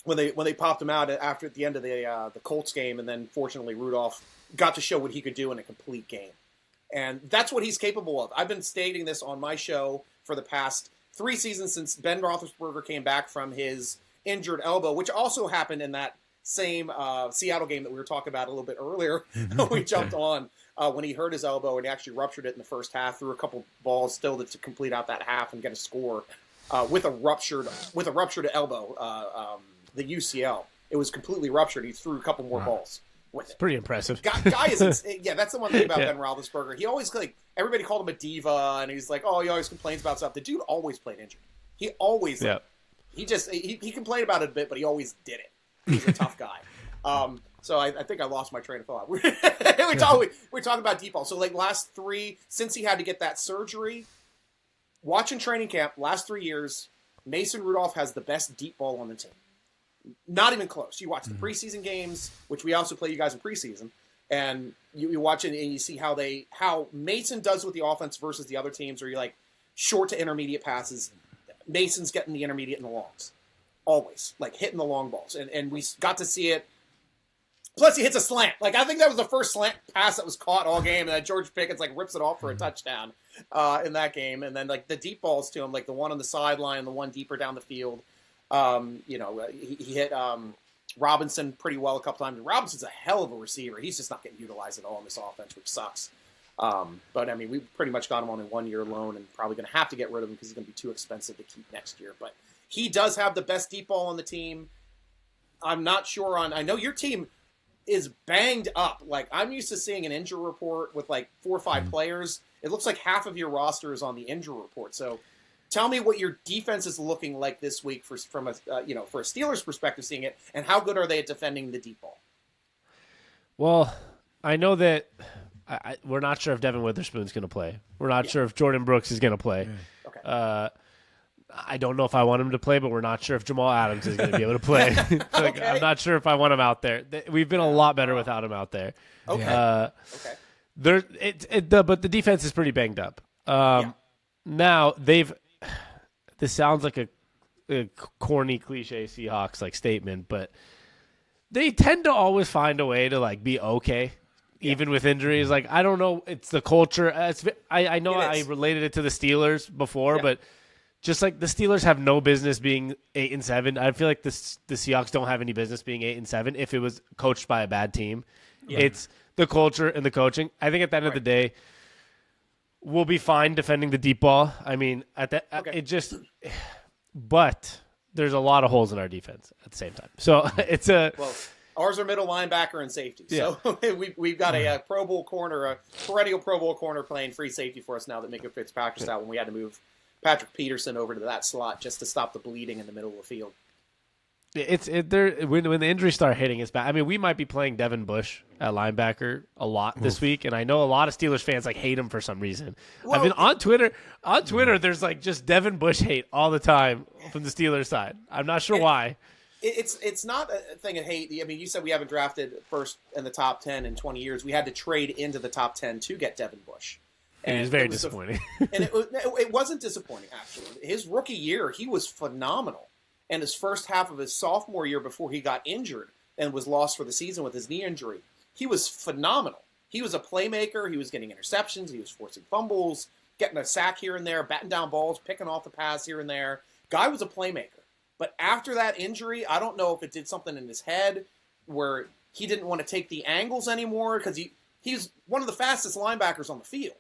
When they popped him out at the end of the Colts game, and then fortunately Rudolph got to show what he could do in a complete game, and that's what he's capable of. I've been stating this on my show for the past 3 seasons since Ben Roethlisberger came back from his injured elbow, which also happened in that same Seattle game that we were talking about a little bit earlier. We jumped on when he hurt his elbow and he actually ruptured it in the first half, threw a couple balls still to complete out that half and get a score with a ruptured elbow, the UCL. It was completely ruptured. He threw a couple more balls with it. Pretty impressive. Guy is, yeah, that's the one thing about Ben Roethlisberger. He always, like, everybody called him a diva, and he's like, oh, he always complains about stuff. The dude always played injured. He always, he complained about it a bit, but he always did it. He's a tough guy. So I think I lost my train of thought. We're talking about deep ball. So, like, last 3, since he had to get that surgery, watching training camp, last 3 years, Mason Rudolph has the best deep ball on the team. Not even close. You watch the preseason games, which we also play you guys in preseason, and you watch it and you see how Mason does with the offense versus the other teams, where you're like short to intermediate passes. Mason's getting the intermediate and the longs. Always. Like hitting the long balls. And we got to see it. Plus he hits a slant. Like, I think that was the first slant pass that was caught all game, and then George Pickens like rips it off for a touchdown in that game. And then like the deep balls to him, like the one on the sideline and the one deeper down the field. He hit Robinson pretty well a couple times. Robinson's a hell of a receiver. He's just not getting utilized at all in this offense, which sucks. But, I mean, we pretty much got him on a 1-year loan and probably going to have to get rid of him because he's going to be too expensive to keep next year. But he does have the best deep ball on the team. I'm not sure on – I know your team is banged up. Like, I'm used to seeing an injury report with, like, 4 or 5 players. It looks like half of your roster is on the injury report. So – tell me what your defense is looking like this week from a for a Steelers perspective, seeing it, and how good are they at defending the deep ball? Well, I know that we're not sure if Devin Witherspoon's going to play. We're not sure if Jordan Brooks is going to play. Okay. I don't know if I want him to play, but we're not sure if Jamal Adams is going to be able to play. Okay. I'm not sure if I want him out there. We've been a lot better without him out there. Okay. But the defense is pretty banged up. Now this sounds like a corny cliche Seahawks like statement, but they tend to always find a way to like be okay, even with injuries. Like, I don't know, it's the culture. I know I related it to the Steelers before, but just like the Steelers have no business being 8-7. I feel like the Seahawks don't have any business being 8-7 if it was coached by a bad team. Yeah. It's the culture and the coaching. I think at the end of the day, we'll be fine defending the deep ball. I mean, but there's a lot of holes in our defense at the same time. So it's ours are middle linebacker and safety. So we've got a Pro Bowl corner, a perennial Pro Bowl corner playing free safety for us now that Minka Fitzpatrick's out when we had to move Patrick Peterson over to that slot just to stop the bleeding in the middle of the field. When the injuries start hitting, it's bad. I mean, we might be playing Devin Bush at linebacker a lot this week, and I know a lot of Steelers fans like hate him for some reason. Well, I mean, on Twitter, there's like just Devin Bush hate all the time from the Steelers side. I'm not sure why. It's not a thing of hate. I mean, you said we haven't drafted first in the top 10 in 20 years. We had to trade into the top 10 to get Devin Bush. And it was very disappointing. And it wasn't disappointing, actually. His rookie year, he was phenomenal. And his first half of his sophomore year before he got injured and was lost for the season with his knee injury, he was phenomenal. He was a playmaker. He was getting interceptions. He was forcing fumbles, getting a sack here and there, batting down balls, picking off the pass here and there. Guy was a playmaker. But after that injury, I don't know if it did something in his head where he didn't want to take the angles anymore because he's one of the fastest linebackers on the field.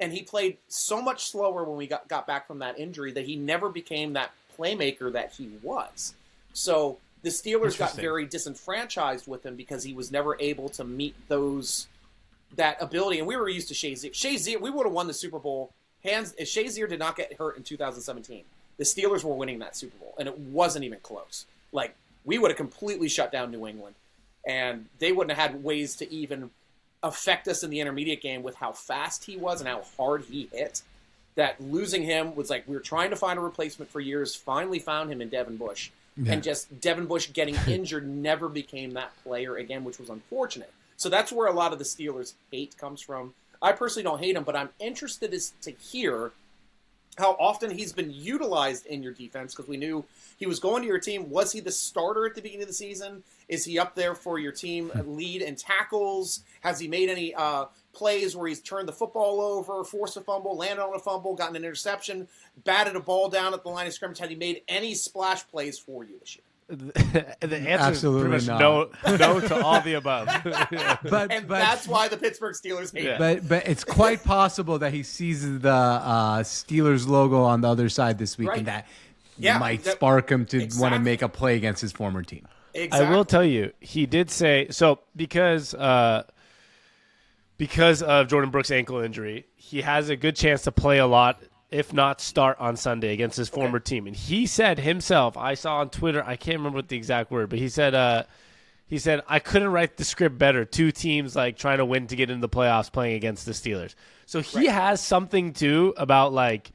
And he played so much slower when we got back from that injury that he never became that playmaker that he was. So the Steelers got very disenfranchised with him because he was never able to meet that ability. And we were used to Shazier. Shazier, we would have won the Super Bowl. If Shazier did not get hurt in 2017, the Steelers were winning that Super Bowl, and it wasn't even close. Like, we would have completely shut down New England, and they wouldn't have had ways to even affect us in the intermediate game with how fast he was and how hard he hit. That losing him was like, we were trying to find a replacement for years, finally found him in Devin Bush. Yeah. And just Devin Bush getting injured never became that player again, which was unfortunate. So that's where a lot of the Steelers' hate comes from. I personally don't hate him, but I'm interested to hear how often he's been utilized in your defense, because we knew he was going to your team. Was he the starter at the beginning of the season? Is he up there for your team lead in tackles? Has he made any plays where he's turned the football over, forced a fumble, landed on a fumble, gotten an interception, batted a ball down at the line of scrimmage? Has he made any splash plays for you this year? The answer Absolutely is pretty not. much no to all the above. But And that's why the Pittsburgh Steelers hate Yeah. him. But it's quite possible that he sees the Steelers logo on the other side this week, Right. and that Yeah, might that- spark him to want to exactly. make a play against his former team. Exactly. I will tell you, he did say so because of Jordan Brooks' ankle injury, he has a good chance to play a lot, if not start on Sunday against his former team. And he said himself, I saw on Twitter, I can't remember what the exact word, but he said I couldn't write the script better. Two teams like trying to win to get into the playoffs playing against the Steelers. So he has something too about like.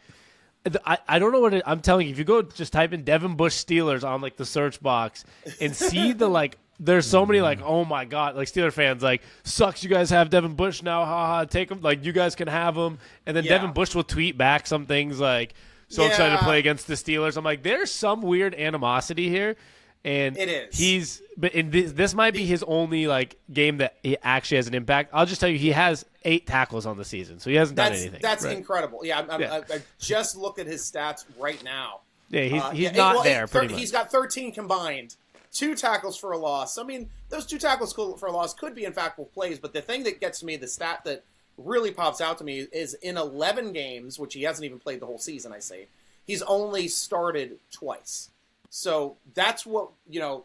I don't know what I'm telling you. If you go just type in Devin Bush Steelers on like the search box and see the like, there's so many like, oh my god, like Steeler fans like, sucks you guys have Devin Bush now, haha, take him, like you guys can have him, and then Yeah. Devin Bush will tweet back some things like, so excited to Yeah. play against the Steelers. I'm like, there's some weird animosity here, and It is. but this might be his only like game that he actually has an impact. I'll just tell you, he has 8 tackles on the season, so he hasn't done anything. That's Right. incredible. Yeah, Yeah. I just look at his stats right now. Yeah, he's Yeah, not well, there. Pretty much. He's got 13 combined, 2 tackles for a loss. I mean, those 2 tackles for a loss could be impactful plays, but the thing that gets me, the stat that really pops out to me, is in 11 games, which he hasn't even played the whole season, I say, he's only started twice. So that's what,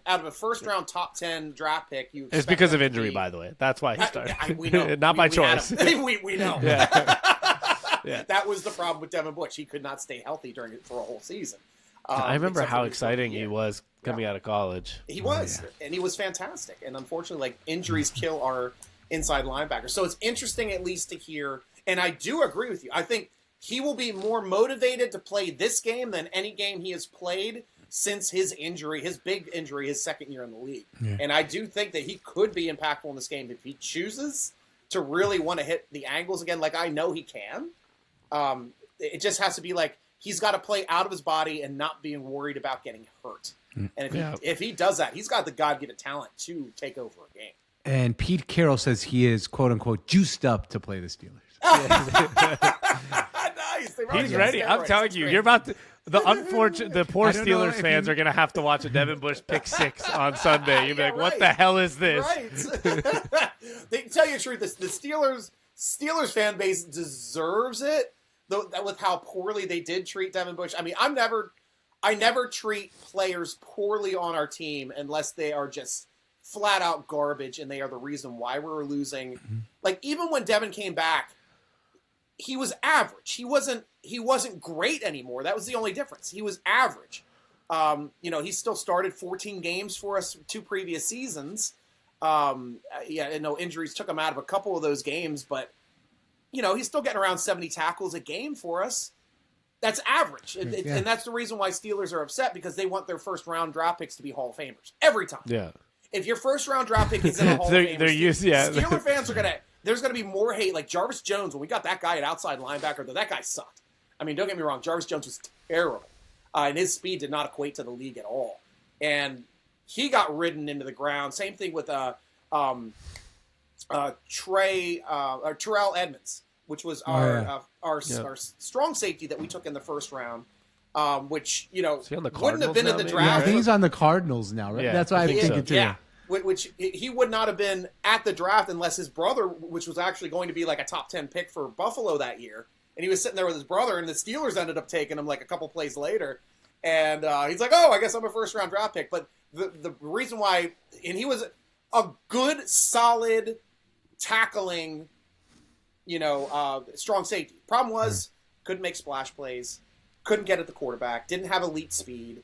out of a first-round top 10 draft pick, you It's expect because him of to injury, be- by the way. That's why he started. We know. Not by We had choice. him. we know. Yeah. That was the problem with Devin Bush. He could not stay healthy for a whole season. I remember except for how his exciting rookie he year. was coming out of college. He was, and he was fantastic. And unfortunately, like, injuries kill our inside linebackers. So it's interesting at least to hear, and I do agree with you. I think he will be more motivated to play this game than any game he has played since his injury, his big injury, his second year in the league. Yeah. And I do think that he could be impactful in this game if he chooses to really want to hit the angles again, like I know he can. It just has to be like, he's got to play out of his body and not being worried about getting hurt. And if he does that, he's got the God-given talent to take over a game. And Pete Carroll says he is, quote unquote, juiced up to play the Steelers. Nice. They've already He's got ready. I'm steroids. telling It's you, great. you're about to. The poor I don't know Steelers if fans you- are going to have to watch a Devin Bush pick 6 on Sunday. You'll be Yeah, like, what right. the hell is this? Right. They tell you the truth. The Steelers fan base deserves it, though, with how poorly they did treat Devin Bush. I mean, I never treat players poorly on our team unless they are just flat out garbage and they are the reason why we're losing. Mm-hmm. Like, even when Devin came back, he was average. He wasn't great anymore. That was the only difference. He was average. He still started 14 games for us 2 previous seasons. And no injuries took him out of a couple of those games, but he's still getting around 70 tackles a game for us. That's average. And that's the reason why Steelers are upset, because they want their first round draft picks to be Hall of Famers every time. Yeah. If your first round draft pick is in a Hall of They're Famer, used- yeah. Steeler fans there's going to be more hate. Like Jarvis Jones, when we got that guy at outside linebacker, that guy sucked. I mean, don't get me wrong, Jarvis Jones was terrible. And his speed did not equate to the league at all. And he got ridden into the ground. Same thing with Terrell Edmonds, which was our strong safety that we took in the first round, which he on the wouldn't have Cardinals been in now, the maybe? Yeah, I draft. think he's on the Cardinals now, right? Yeah, That's why I I'm think thinking so. too. Yeah, which he would not have been at the draft unless his brother, which was actually going to be like a top 10 pick for Buffalo that year, and he was sitting there with his brother, and the Steelers ended up taking him like a couple plays later, and he's like, oh, I guess I'm a first round draft pick. But the reason why, and he was a good, solid tackling, strong safety. Problem was, couldn't make splash plays, couldn't get at the quarterback, didn't have elite speed.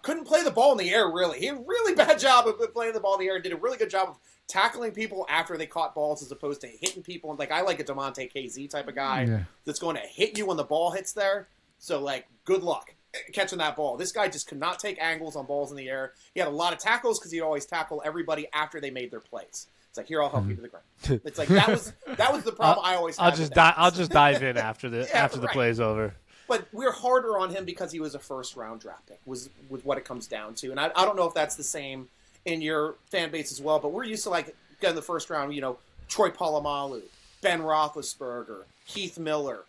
Couldn't play the ball in the air, really. He had a really bad job of playing the ball in the air and did a really good job of tackling people after they caught balls as opposed to hitting people. Like, I like a DeMonte KZ type of guy that's going to hit you when the ball hits there. So, like, good luck catching that ball. This guy just could not take angles on balls in the air. He had a lot of tackles because he'd always tackle everybody after they made their plays. It's like, here, I'll help you to the ground. It's like, that was the problem I always had. I'll just dive in after the right. play's over. But we're harder on him because he was a first-round draft pick, was what it comes down to. And I don't know if that's the same in your fan base as well, but we're used to, like, getting the first round, Troy Polamalu, Ben Roethlisberger, Keith Miller,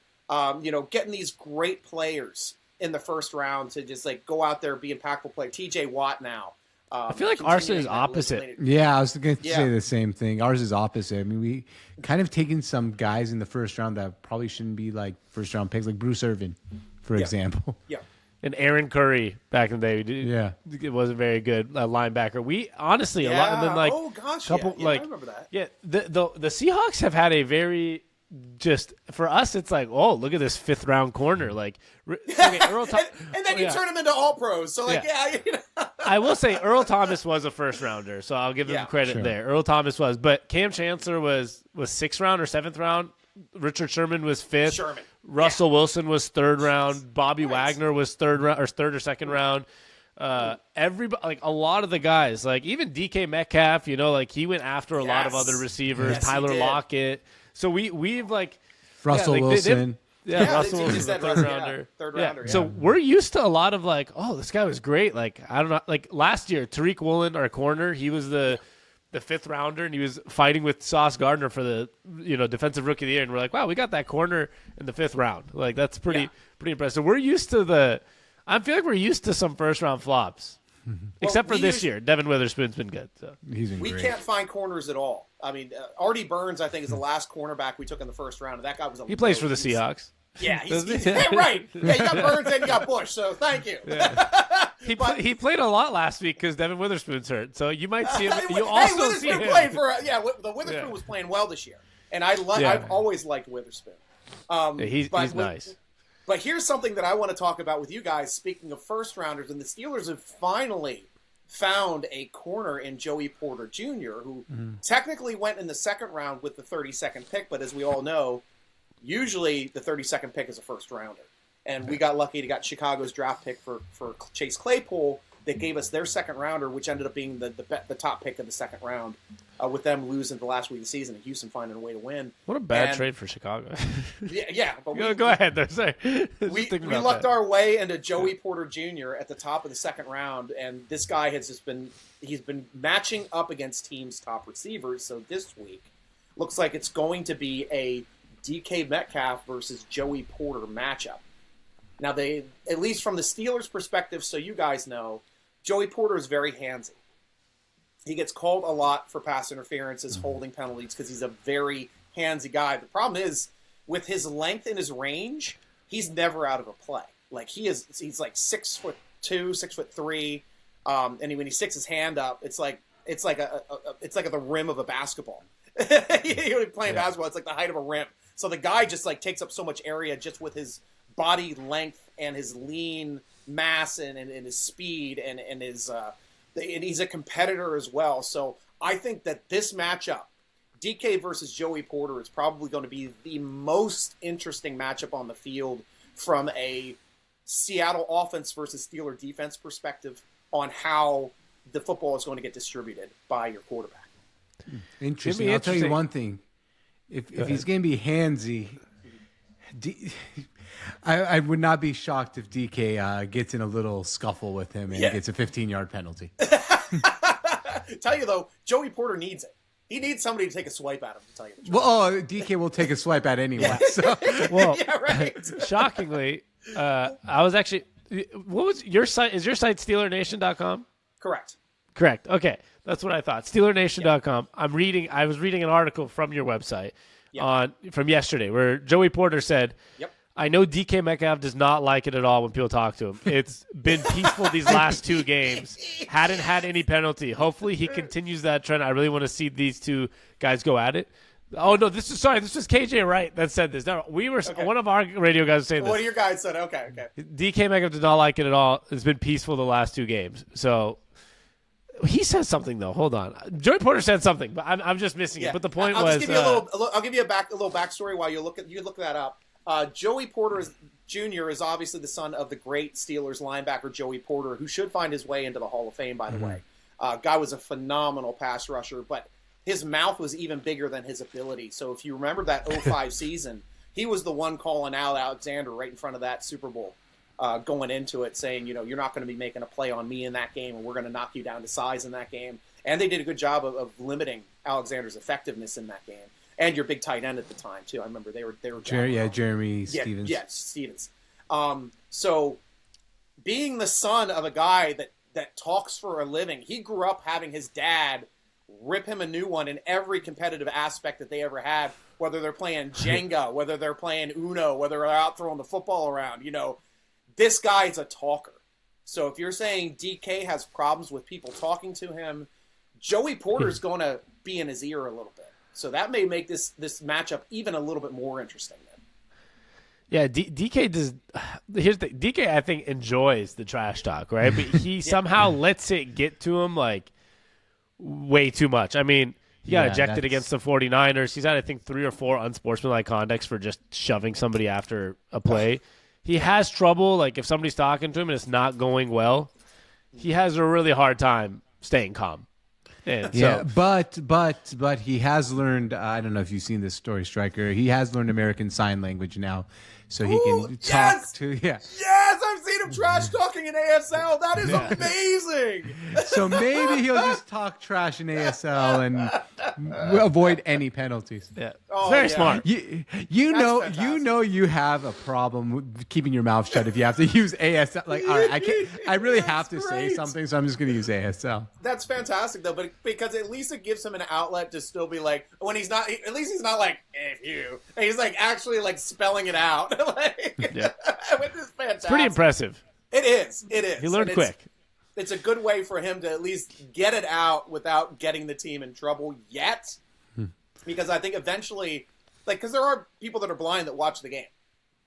getting these great players in the first round to just like go out there, be impactful player. TJ Watt now. I feel like ours is opposite. Yeah, I was going to say the same thing. Ours is opposite. I mean, we kind of taken some guys in the first round that probably shouldn't be like first round picks, like Bruce Irvin, for example. Yeah. And Aaron Curry back in the day, it wasn't very good linebacker. We honestly a lot, and then like couple, I remember that. Yeah, the Seahawks have had a very just for us. It's like, oh, look at this 5th round corner, like Earl and then you turn him into all pros. So like, I will say Earl Thomas was a first rounder, so I'll give him credit there. Earl Thomas was, but Cam Chancellor was 6th round or 7th round. Richard Sherman was 5th. Russell Wilson was 3rd round. Bobby Wagner was 3rd round or 3rd or 2nd round. Everybody, like a lot of the guys, like even DK Metcalf, like he went after a lot of other receivers. Yes, Tyler Lockett. So we've like Russell Wilson. Russell Wilson, third rounder. Third rounder. So we're used to a lot of like, oh, this guy was great. Like I don't know, like last year, Tariq Woolen, our corner, he was the 5th rounder, and he was fighting with Sauce Gardner for the defensive rookie of the year. And we're like, wow, we got that corner in the 5th round. Like that's pretty impressive. We're used to I feel like we're used to some first round flops. Except for this year. Devin Witherspoon's been good. So. He's been we great. can't find corners at all. I mean, Artie Burns, I think, is the last cornerback we took in the first round. And that guy was He plays for the Seahawks. Yeah, he's right. Yeah, you got Burns and you got Bush, so thank you. Yeah. He played a lot last week because Devin Witherspoon's hurt. So you might see him. You also see him. Played for the Witherspoon was playing well this year. And I've always liked Witherspoon. He's nice. But here's something that I want to talk about with you guys. Speaking of first rounders, and the Steelers have finally found a corner in Joey Porter Jr., who technically went in the 2nd round with the 32nd pick, but as we all know, usually the 32nd pick is a first rounder. And we got lucky to get Chicago's draft pick for Chase Claypool. They gave us their 2nd rounder, which ended up being the top pick of the 2nd round, with them losing the last week of the season and Houston finding a way to win. What a bad trade for Chicago. But go ahead there. Sorry. We lucked our way into Joey Porter Jr. at the top of the 2nd round, and this guy has he's been matching up against teams' top receivers. So this week looks like it's going to be a DK Metcalf versus Joey Porter matchup. Now, at least from the Steelers' perspective, so you guys know, Joey Porter is very handsy. He gets called a lot for pass interferences, holding penalties, because he's a very handsy guy. The problem is, with his length and his range, he's never out of a play. Like he's like 6'2", 6'3", and when he sticks his hand up, it's like at the rim of a basketball. Playing basketball, it's like the height of a rim. So the guy just like takes up so much area just with his body length and his lean mass and his speed and his and he's a competitor as well. So I think that this matchup, DK versus Joey Porter, is probably going to be the most interesting matchup on the field from a Seattle offense versus Steeler defense perspective on how the football is going to get distributed by your quarterback. Interesting. I'll tell you one thing. If he's going to be handsy, I would not be shocked if DK gets in a little scuffle with him and gets a 15-yard penalty. Tell you, though, Joey Porter needs it. He needs somebody to take a swipe at him, to tell you the truth. Well, DK will take a swipe at anyway. So. Well, right. Shockingly, I was actually – what was your site? Is your site SteelerNation.com? Correct. Okay. That's what I thought. SteelerNation.com. I was reading an article from your website from yesterday where Joey Porter said, I know DK Metcalf does not like it at all when people talk to him. It's been peaceful these last 2 games. Hadn't had any penalty. Hopefully he continues that trend. I really want to see these 2 guys go at it. Oh, no, this was KJ Wright that said this. No, one of our radio guys was saying this. One of your guys said, okay. DK Metcalf did not like it at all. It's been peaceful the last 2 games. So he said something though. Hold on, Joey Porter said something, but I'm just missing it. But the point was, I'll give you a little backstory while you look that up. Joey Porter Jr. is obviously the son of the great Steelers linebacker Joey Porter, who should find his way into the Hall of Fame. By the way, guy was a phenomenal pass rusher, but his mouth was even bigger than his ability. So if you remember that 2005 season, he was the one calling out Alexander right in front of that Super Bowl. Going into it, saying, you're not going to be making a play on me in that game, and we're going to knock you down to size in that game. And they did a good job of limiting Alexander's effectiveness in that game. And your big tight end at the time too. I remember they were Jeremy Stevens. Stevens. So being the son of a guy that talks for a living, he grew up having his dad rip him a new one in every competitive aspect that they ever had, whether they're playing Jenga, whether they're playing Uno, whether they're out throwing the football around. This guy's a talker. So if you're saying DK has problems with people talking to him, Joey Porter's going to be in his ear a little bit. So that may make this matchup even a little bit more interesting then. Yeah, DK does. Here's the DK. I think enjoys the trash talk, right? But he somehow lets it get to him like way too much. I mean, he got ejected against the 49ers. He's had, I think, 3 or 4 unsportsmanlike conducts for just shoving somebody after a play. He has trouble, like if somebody's talking to him and it's not going well, he has a really hard time staying calm. And but he has learned. I don't know if you've seen this story, Stryker. He has learned American Sign Language now, so he can talk to. Yeah. Yes, I've seen him trash talking in ASL. That is amazing. So maybe he'll just talk trash in ASL and avoid any penalties. Yeah, Oh, very yeah. smart. You know you have a problem with keeping your mouth shut if you have to use ASL. Like, all right, I really have to say great. something, so I'm just going to use ASL. That's fantastic though, but because at least it gives him an outlet to still be like, when he's not, at least he's not like, "If you," he's like actually like spelling it out. Yeah. Which is fantastic. It's pretty impressive. It is. He learned quick. It's a good way for him to at least get it out without getting the team in trouble yet. Because I think eventually, like, because there are people that are blind that watch the game.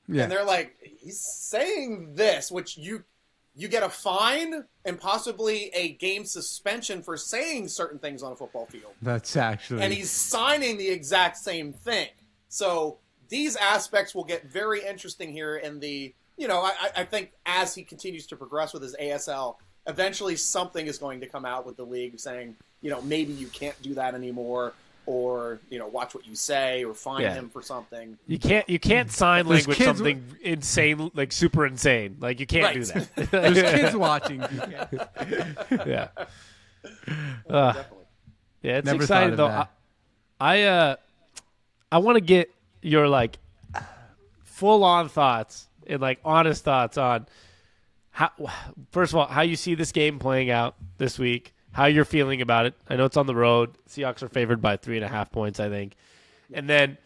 Yeah. And they're like, he's saying this, which you get a fine and possibly a game suspension for saying certain things on a football field. That's actually. And he's signing the exact same thing. So these aspects will get very interesting here in the, I think as he continues to progress with his ASL, eventually something is going to come out with the league saying, maybe you can't do that anymore, or, watch what you say, or fine him for something. You can't sign language something insane, like super insane. Like you can't do that. There's kids watching. Yeah. Definitely. Yeah, it's Never exciting though. thought of I want to get your like full on thoughts and like honest thoughts on how, first of all, how you see this game playing out this week, how you're feeling about it. I know it's on the road. Seahawks are favored by 3.5 points, I think. And then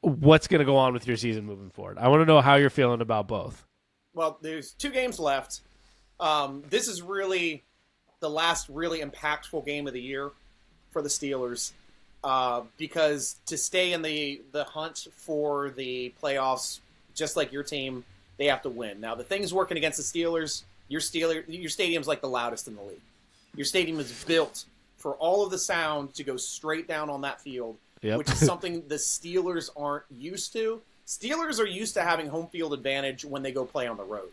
what's going to go on with your season moving forward? I want to know how you're feeling about both. Well, there's 2 games left. This is really the last really impactful game of the year for the Steelers, because to stay in the hunt for the playoffs, just like your team, they have to win. Now, the things working against the Steelers, your stadium's like the loudest in the league. Your stadium is built for all of the sound to go straight down on that field, which is something the Steelers aren't used to. Steelers are used to having home field advantage when they go play on the road.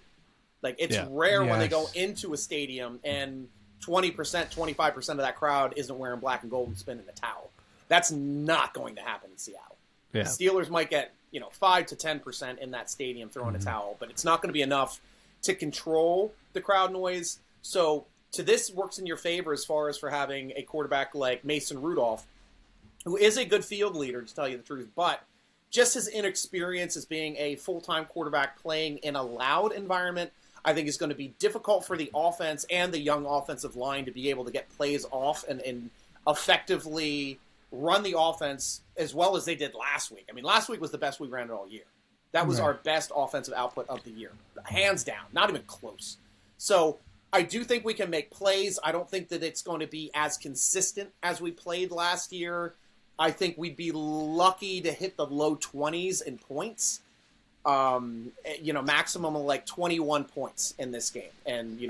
Like, it's rare when they go into a stadium and 20%, 25% of that crowd isn't wearing black and gold and spinning a towel. That's not going to happen in Seattle. Yeah. The Steelers might get 5 to 10% in that stadium throwing a towel, but it's not going to be enough to control the crowd noise. So this works in your favor as far as for having a quarterback like Mason Rudolph, who is a good field leader, to tell you the truth, but just his inexperience as being a full-time quarterback playing in a loud environment, I think is going to be difficult for the offense and the young offensive line to be able to get plays off and effectively run the offense as well as they did last week. I mean, last week was the best we ran it all year. That was our best offensive output of the year. Hands down. Not even close. So I do think we can make plays. I don't think that it's going to be as consistent as we played last year. I think we'd be lucky to hit the low 20s in points. Maximum of like 21 points in this game. And,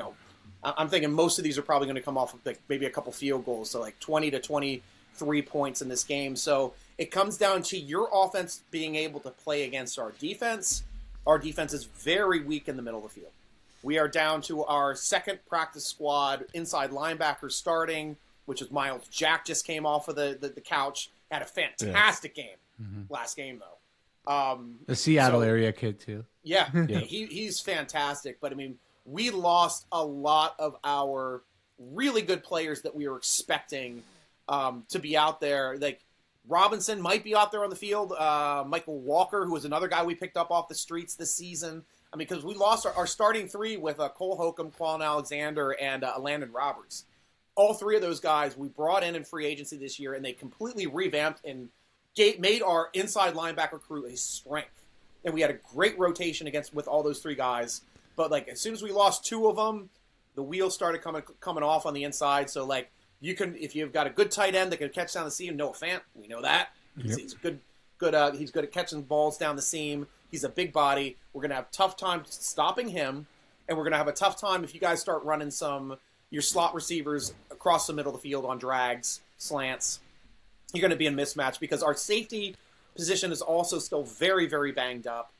I'm thinking most of these are probably going to come off of like maybe a couple field goals. So like 20 to 23 points in this game. So it comes down to your offense being able to play against our defense. Our defense is very weak in the middle of the field. We are down to our second practice squad inside linebacker starting, which is Miles Jack, just came off of the couch. Had a fantastic game last game, though. The Seattle area kid, too. Yeah. He's fantastic. But, I mean, we lost a lot of our really good players that we were expecting to be out there. Like, Robinson might be out there on the field. Michael Walker, who was another guy we picked up off the streets this season. I mean, because we lost our starting three with Cole Holcomb, Quan Alexander, and Landon Roberts. All three of those guys we brought in free agency this year, and they completely revamped and made our inside linebacker crew a strength. And we had a great rotation with all those three guys. But like as soon as we lost two of them, the wheels started coming off on the inside. So like if you've got a good tight end that can catch down the seam, Noah Fant, we know that he's good. He's good at catching balls down the seam. He's a big body. We're gonna have a tough time stopping him, and we're gonna have a tough time if you guys start running your slot receivers across the middle of the field on drags, slants. You're going to be in mismatch because our safety position is also still very, very banged up.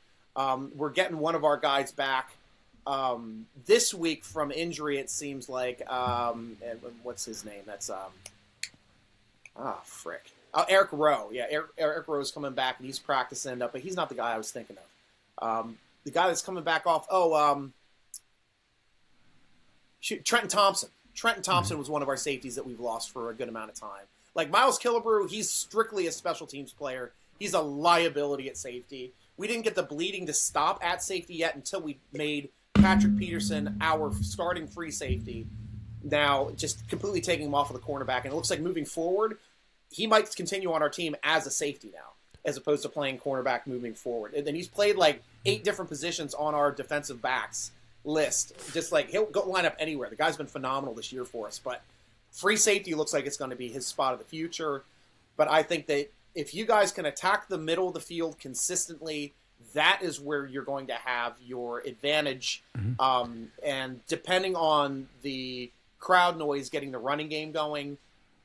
We're getting one of our guys back this week from injury, it seems like. What's his name? That's Eric Rowe. Yeah, Eric Rowe's coming back, and he's practicing, but he's not the guy I was thinking of. The guy that's coming back off, Trenton Thompson. Trenton Thompson was one of our safeties that we've lost for a good amount of time. Like Miles Killebrew, he's strictly a special teams player. He's a liability at safety. We didn't get the bleeding to stop at safety yet until we made Patrick Peterson our starting free safety. Now, just completely taking him off of the cornerback. And it looks like moving forward, he might continue on our team as a safety now, as opposed to playing cornerback moving forward. And then he's played like 8 different positions on our defensive backs list. Just like he'll go line up anywhere. The guy's been phenomenal this year for us. But free safety looks like it's going to be his spot of the future. But I think that if you guys can attack the middle of the field consistently, that is where you're going to have your advantage. And depending on the crowd noise getting the running game going,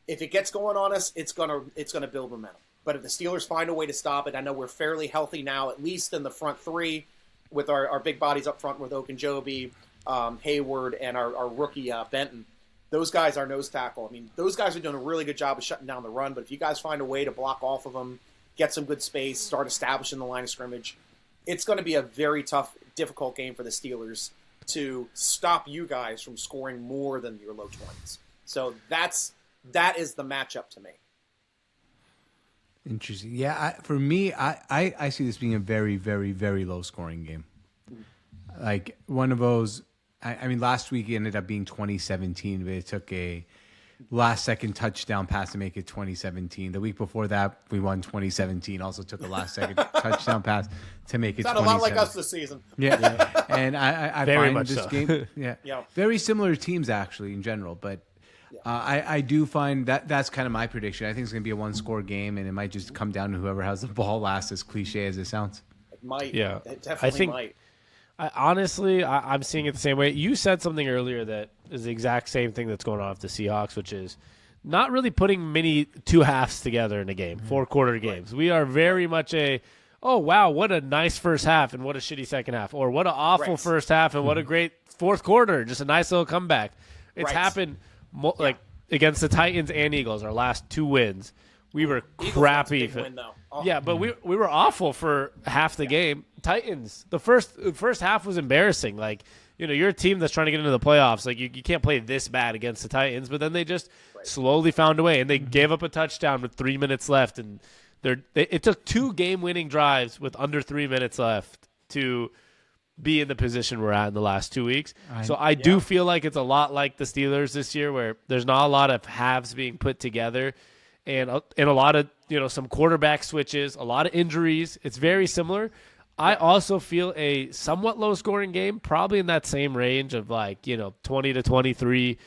if it gets going on us, it's gonna build momentum. But if the Steelers find a way to stop it, I know we're fairly healthy now, at least in the front three, with our big bodies up front with Ogunjobi, Hayward, and our rookie Benton. Those guys are nose tackle. I mean, those guys are doing a really good job of shutting down the run, but if you guys find a way to block off of them, get some good space, start establishing the line of scrimmage, it's going to be a very tough, difficult game for the Steelers to stop you guys from scoring more than your low 20s. So that is the matchup to me. Interesting. Yeah, for me, I see this being a very, very, very low-scoring game. Like one of those. I mean, last week it ended up being 2017, but it took a last-second touchdown pass to make it 2017. The week before that, we won 2017. Also took a last-second touchdown pass to make it. Sound a lot like us this season. Yeah. And I Very find much this so. game, Yeah. very similar teams actually in general, but. I do find that's kind of my prediction. I think it's going to be a one-score game, and it might just come down to whoever has the ball last, as cliche as it sounds. It might. Yeah. It definitely might. Honestly, I'm seeing it the same way. You said something earlier that is the exact same thing that's going on with the Seahawks, which is not really putting many two halves together in a game, 4-quarter games. Right. We are very much oh, wow, what a nice first half and what a shitty second half, or what an awful first half and what a great fourth quarter, just a nice little comeback. It's happened like against the Titans and Eagles, our last 2 wins. We were crappy. Win, though. Oh. Yeah, but we were awful for half the game. Titans, the first half was embarrassing. Like, you're a team that's trying to get into the playoffs. Like, you can't play this bad against the Titans. But then they just slowly found a way, and they gave up a touchdown with 3 minutes left. And it took 2 game-winning drives with under 3 minutes left to be in the position we're at in the last 2 weeks. So I do feel like it's a lot like the Steelers this year, where there's not a lot of halves being put together, and a lot of some quarterback switches, a lot of injuries. It's very similar. I also feel a somewhat low scoring game, probably in that same range of 20 to 23.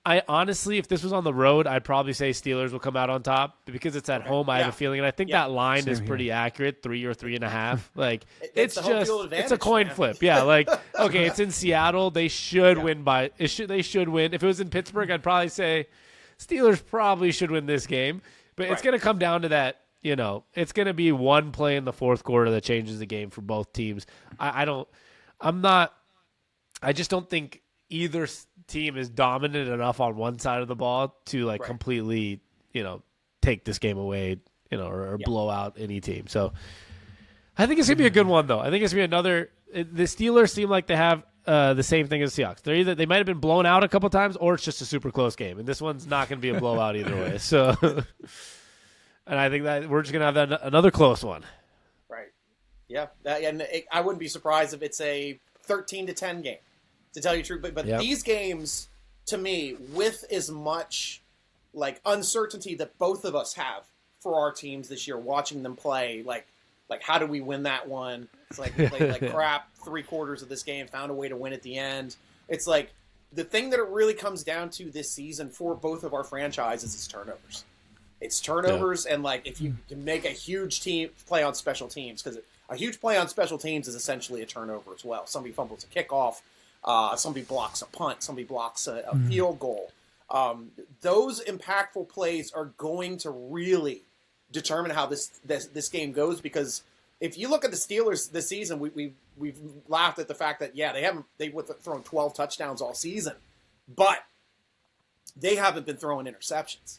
I honestly, if this was on the road, I'd probably say Steelers will come out on top because it's at home. I have a feeling, and I think that line is pretty accurate, 3 or 3.5. Like it's just it's a coin flip. Yeah, like okay, it's in Seattle. They should win by. They should win. If it was in Pittsburgh, I'd probably say Steelers probably should win this game. But it's going to come down to that. It's going to be one play in the fourth quarter that changes the game for both teams. I just don't think either team is dominant enough on one side of the ball to completely, take this game away, or blow out any team. So I think it's going to be a good one, though. I think it's going to be another. The Steelers seem like they have the same thing as the Seahawks. They might have been blown out a couple times, or it's just a super close game. And this one's not going to be a blowout either way. So, and I think that we're just going to have another close one. Right. Yeah, I wouldn't be surprised if it's a 13-10 game, to tell you the truth. But these games, to me, with as much like uncertainty that both of us have for our teams this year, watching them play, like how do we win that one? It's like we played like crap 3/4 of this game, found a way to win at the end. It's like the thing that it really comes down to this season for both of our franchises is turnovers. It's turnovers, and like if you can make a huge team play on special teams, because a huge play on special teams is essentially a turnover as well. Somebody fumbles a kickoff, somebody blocks a punt, somebody blocks a field goal. Those impactful plays are going to really determine how this game goes, because if you look at the Steelers this season, we've laughed at the fact that they've thrown 12 touchdowns all season, but they haven't been throwing interceptions.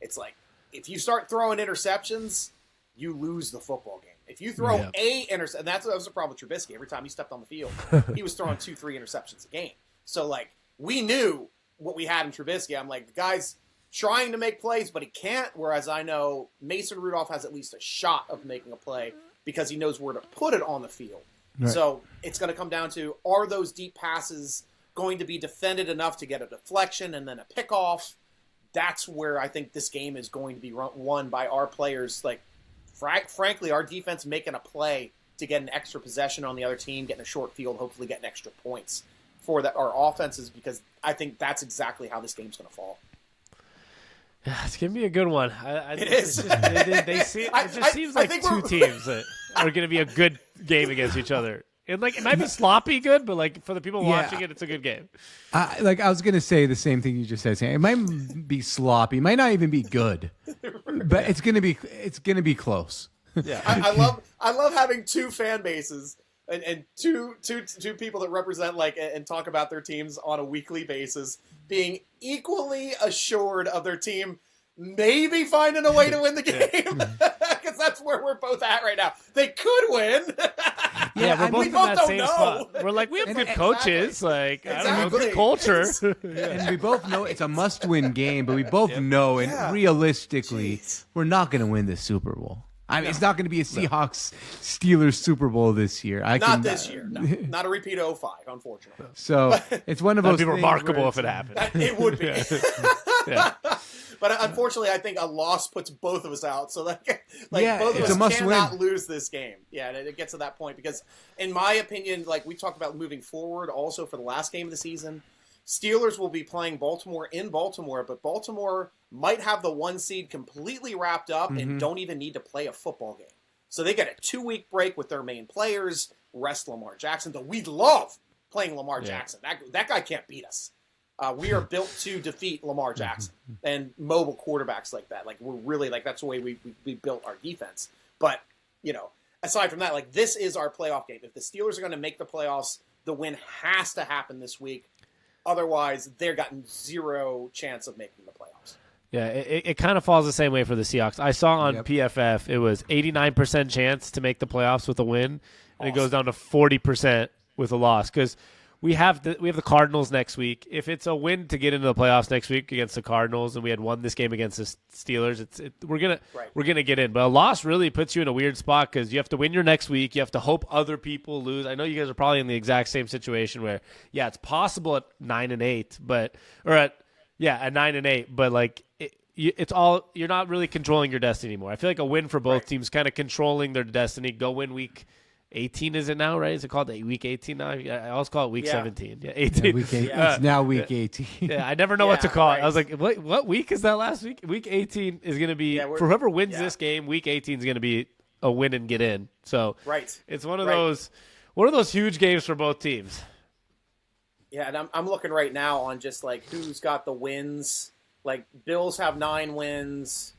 It's like if you start throwing interceptions, you lose the football game. If you throw a interception, and that was the problem with Trubisky. Every time he stepped on the field, he was throwing 2-3 interceptions a game. So like we knew what we had in Trubisky. I'm like, the guy's trying to make plays, but he can't. Whereas I know Mason Rudolph has at least a shot of making a play because he knows where to put it on the field. Right. So it's going to come down to, are those deep passes going to be defended enough to get a deflection and then a pickoff? That's where I think this game is going to be won by our players. Like, frankly, our defense making a play to get an extra possession on the other team, getting a short field, hopefully getting extra points for our offenses, because I think that's exactly how this game's going to fall. Yeah, it's going to be a good one. It is. It just seems like two teams that are going to be a good game against each other. And like, it might be sloppy good, but like for the people watching it, it's a good game. I was going to say the same thing you just said. It might be sloppy, might not even be good, but it's going to be close. Yeah, I love having two fan bases and two people that represent and talk about their teams on a weekly basis being equally assured of their team maybe finding a way to win the game, because that's where we're both at right now. They could win. We're both in that same spot. We're like, we have good coaches, I don't know, good culture. And we both know it's a must-win game, but we both know, and realistically, we're not going to win this Super Bowl. I mean, it's not going to be a Seahawks-Steelers Super Bowl this year. This year. No. Not a repeat of 05, unfortunately. So it's one of those things. That'd be remarkable if it happened. It would be. But unfortunately, I think a loss puts both of us out. So both of us cannot lose this game. Yeah, and it gets to that point because, in my opinion, like we talked about moving forward, also for the last game of the season, Steelers will be playing Baltimore in Baltimore, but Baltimore might have the 1 seed completely wrapped up and don't even need to play a football game. So they get a 2-week break with their main players, rest Lamar Jackson. Though we love playing Lamar Jackson. That guy can't beat us. We are built to defeat Lamar Jackson and mobile quarterbacks like that. Like we're really that's the way we built our defense. But aside from that, this is our playoff game. If the Steelers are going to make the playoffs, the win has to happen this week. Otherwise, they're gotten zero chance of making the playoffs. Yeah, it kind of falls the same way for the Seahawks. I saw on PFF it was 89% chance to make the playoffs with a win, and it goes down to 40% with a loss because we have the Cardinals next week. If it's a win to get into the playoffs next week against the Cardinals, and we had won this game against the Steelers, we're gonna get in. But a loss really puts you in a weird spot because you have to win your next week. You have to hope other people lose. I know you guys are probably in the exact same situation where it's possible at 9-8, at 9-8, but it's all, you're not really controlling your destiny anymore. I feel like a win for both teams, kind of controlling their destiny. Go win week 18, is it now, right? Is it called week 18 now? I always call it week 17. Yeah, 18. Yeah, week 8. It's now week 18. Yeah, I never know what to call it. I was like, what week is that last week? Week 18 is going to be, for whoever wins this game, week 18 is going to be a win and get in. So it's one of those huge games for both teams. Yeah, and I'm looking right now on just who's got the wins. Bills have 9 wins.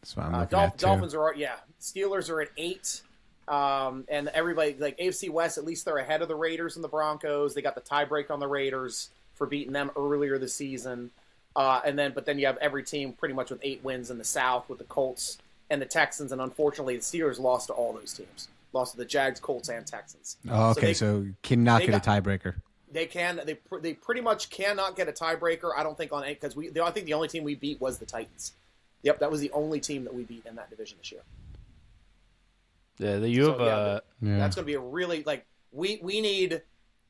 That's what I'm looking at too. Dolphins are Steelers are at 8. And everybody AFC West, at least they're ahead of the Raiders and the Broncos. They got the tiebreak on the Raiders for beating them earlier this season. But then you have every team pretty much with 8 wins in the South with the Colts and the Texans. And unfortunately, the Steelers lost to all those teams. Lost to the Jags, Colts, and Texans. Oh, okay. So cannot get a tiebreaker. They can. They pretty much cannot get a tiebreaker. I don't think on any, because I think the only team we beat was the Titans. Yep, that was the only team that we beat in that division this year. Yeah, you have that's going to be a really like we need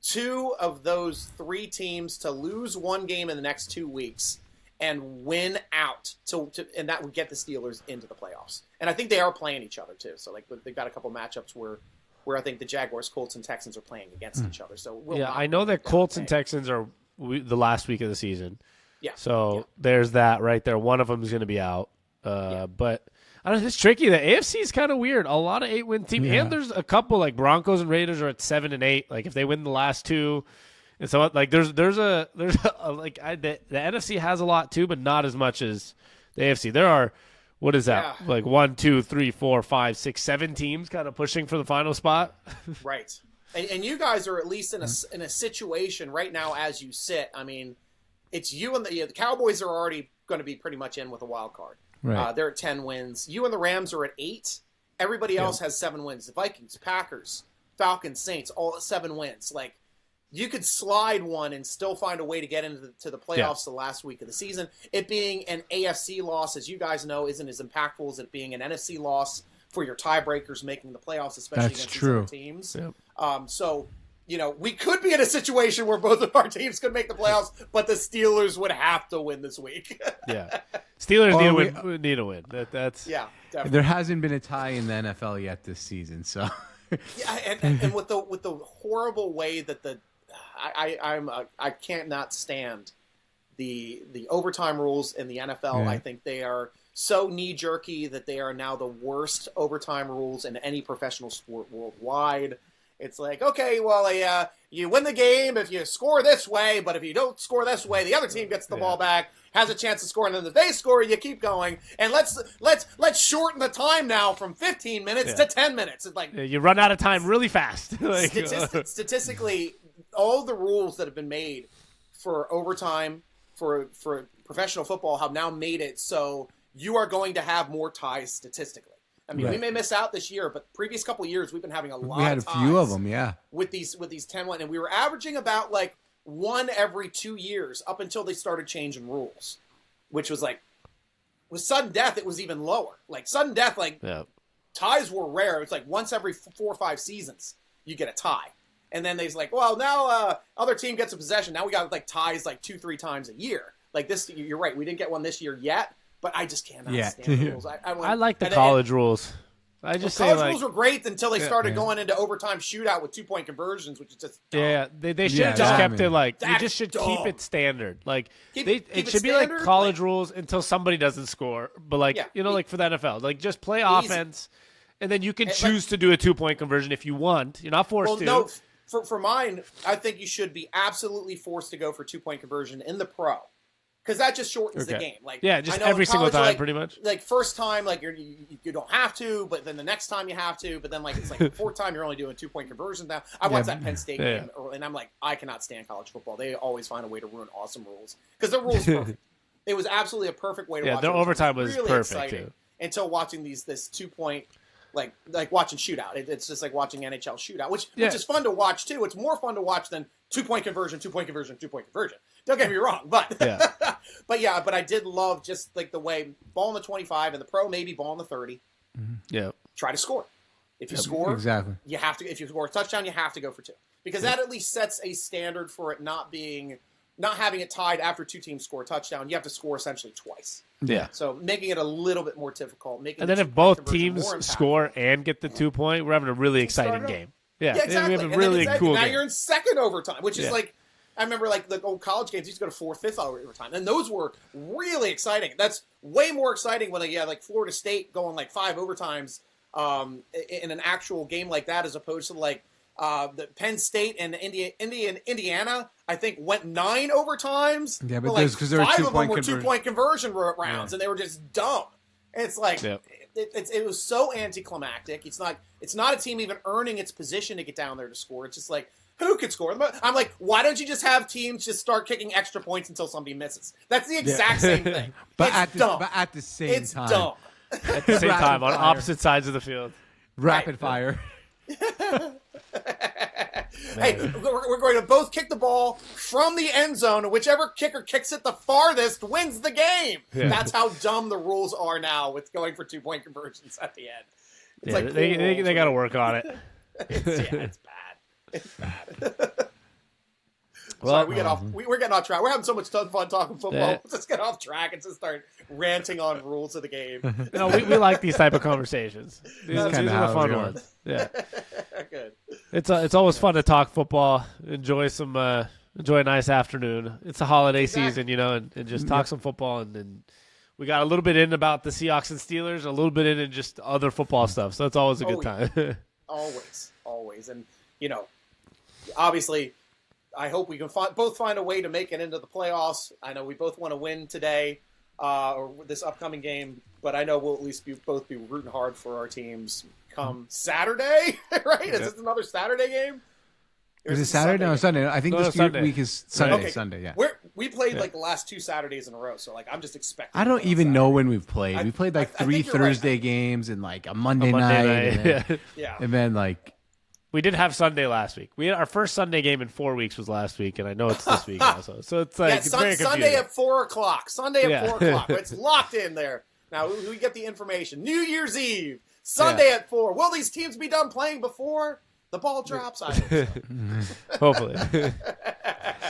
2 of those 3 teams to lose one game in the next 2 weeks and win out and that would get the Steelers into the playoffs. And I think they are playing each other too. So like they've got a couple matchups where I think the Jaguars, Colts, and Texans are playing against each other. So I know that Colts and Texans are the last week of the season. Yeah. So there's that right there. One of them is going to be out. But I don't know, it's tricky. The AFC is kind of weird. A lot of 8-win teams, and there's a couple like Broncos and Raiders are at 7 and 8. Like if they win the last 2, and so like the NFC has a lot too, but not as much as the AFC. There are what is that? Yeah. Like 1, 2, 3, 4, 5, 6, 7 teams kind of pushing for the final spot. Right. And you guys are at least in a situation right now as you sit. I mean, it's you and the Cowboys are already going to be pretty much in with a wild card. Right. They're at 10 wins. You and the Rams are at 8. Everybody else has 7 wins. The Vikings, Packers, Falcons, Saints, all at 7 wins. Like, you could slide one and still find a way to get into the playoffs the last week of the season. It being an AFC loss, as you guys know, isn't as impactful as it being an NFC loss for your tiebreakers making the playoffs, especially against these other teams. Yep. So, we could be in a situation where both of our teams could make the playoffs, but the Steelers would have to win this week. Yeah. Steelers need a win. That's yeah, definitely. There hasn't been a tie in the NFL yet this season, so Yeah, and with the horrible way that I can't not stand the overtime rules in the NFL. Yeah. I think they are so knee jerky that they are now the worst overtime rules in any professional sport worldwide. It's like, okay, well, you win the game if you score this way, but if you don't score this way, the other team gets the ball back, has a chance to score, and then if they score, you keep going. And let's shorten the time now from 15 minutes to 10 minutes. It's like you run out of time really fast. Like, statistically, all the rules that have been made for overtime for professional football have now made it so you are going to have more ties statistically. I mean, we may miss out this year, but previous couple of years we've been having a lot. we had of a few of them, with these 10-1, and we were averaging about like 1 every 2 years up until they started changing rules, which was like with sudden death it was even lower. Like sudden death, ties were rare. It's like once every 4 or 5 seasons you get a tie, and then they's like, well, now other team gets a possession. Now we got like ties like 2-3 times a year. Like this, you're right. We didn't get one this year yet. But I just cannot stand the rules. I like the college rules. I just say college rules were great until they started going into overtime shootout with 2-point conversions, which is just dumb. They should have just kept it like you just should keep it standard. Like it should be like college rules until somebody doesn't score. But like like for the NFL, like just play offense, and then you can choose to do a 2-point conversion if you want. You're not forced to. No, for mine, I think you should be absolutely forced to go for 2-point conversion in the pro. Because that just shortens the game. Like just every single time, pretty much. Like first time, like you don't have to, but then the next time you have to. But then like it's like the 4th time you're only doing 2-point conversion now. I watched that Penn State game, and I'm like, I cannot stand college football. They always find a way to ruin awesome rules because their rules perfect. It was absolutely a perfect way to watch. Their overtime was really perfect too. Until watching this 2-point. Like watching shootout. It's just like watching NHL shootout, which is fun to watch too. It's more fun to watch than 2-point conversion, 2-point conversion, 2-point conversion. Don't get me wrong, but but I did love just like the way ball in the 25 and the pro, maybe ball in the 30. Yeah, try to score. If you score, exactly, you have to. If you score a touchdown, you have to go for 2 because that at least sets a standard for it not having it tied after 2 teams score a touchdown. You have to score essentially twice. Yeah. So making it a little bit more difficult. And then if both teams score and get the 2-point, we're having a really exciting game. Yeah, exactly. We have a really cool now game. you're in second overtime, which is like, I remember like the old college games used to go to 4th, 5th overtime. And those were really exciting. That's way more exciting when like Florida State going like 5 overtimes in an actual game like that as opposed to like the Penn State and Indiana, I think, went 9 overtimes. Yeah, but like because there were 5 of them were 2-point conversion rounds, and they were just dumb. And it's like it was so anticlimactic. It's not a team even earning its position to get down there to score. It's just like who could score? I'm like, why don't you just have teams just start kicking extra points until somebody misses? That's the exact same thing. But it's at the same it's time, dumb. At the same time, on opposite sides of the field. Rapid fire. Hey, we're going to both kick the ball from the end zone, and whichever kicker kicks it the farthest wins the game. Yeah. That's how dumb the rules are now with going for 2-point conversions at the end. Yeah, like they got to work on it. it's bad. It's bad. Well, Sorry, we get off. We're getting off track. We're having so much fun talking football. Yeah. Let's just get off track and just start ranting on rules of the game. No, we like these type of conversations. These are kinda the how fun we are. ones. Yeah, Good. it's always fun to talk football. Enjoy a nice afternoon. It's a holiday Exactly. season, and just talk some football. And we got a little bit in about the Seahawks and Steelers, a little bit in just other football stuff. So it's always a good time. Always, and obviously, I hope we can both find a way to make it into the playoffs. I know we both want to win today, or this upcoming game, but I know we'll at least both be rooting hard for our teams come Saturday, right? Is this another Saturday game? Or Is it this a Saturday? No, game? Sunday. I think No, this Sunday. week is Sunday. Okay. Sunday, yeah. We played like the last 2 Saturdays in a row, so like I'm just expecting. I don't to play on even know Saturday. when we've played. We played like I 3 think you're right. Thursday games and like a Monday, Monday night. And then, yeah. Yeah. and then like We did have Sunday last week. We had our first Sunday game in 4 weeks was last week, and I know it's this week also. So it's like Yeah, it's very confusing. Sunday at 4:00. Sunday at Yeah. 4:00. It's locked in there. Now we get the information. New Year's Eve, Sunday at 4. Will these teams be done playing before the ball drops? I hope so. Hopefully.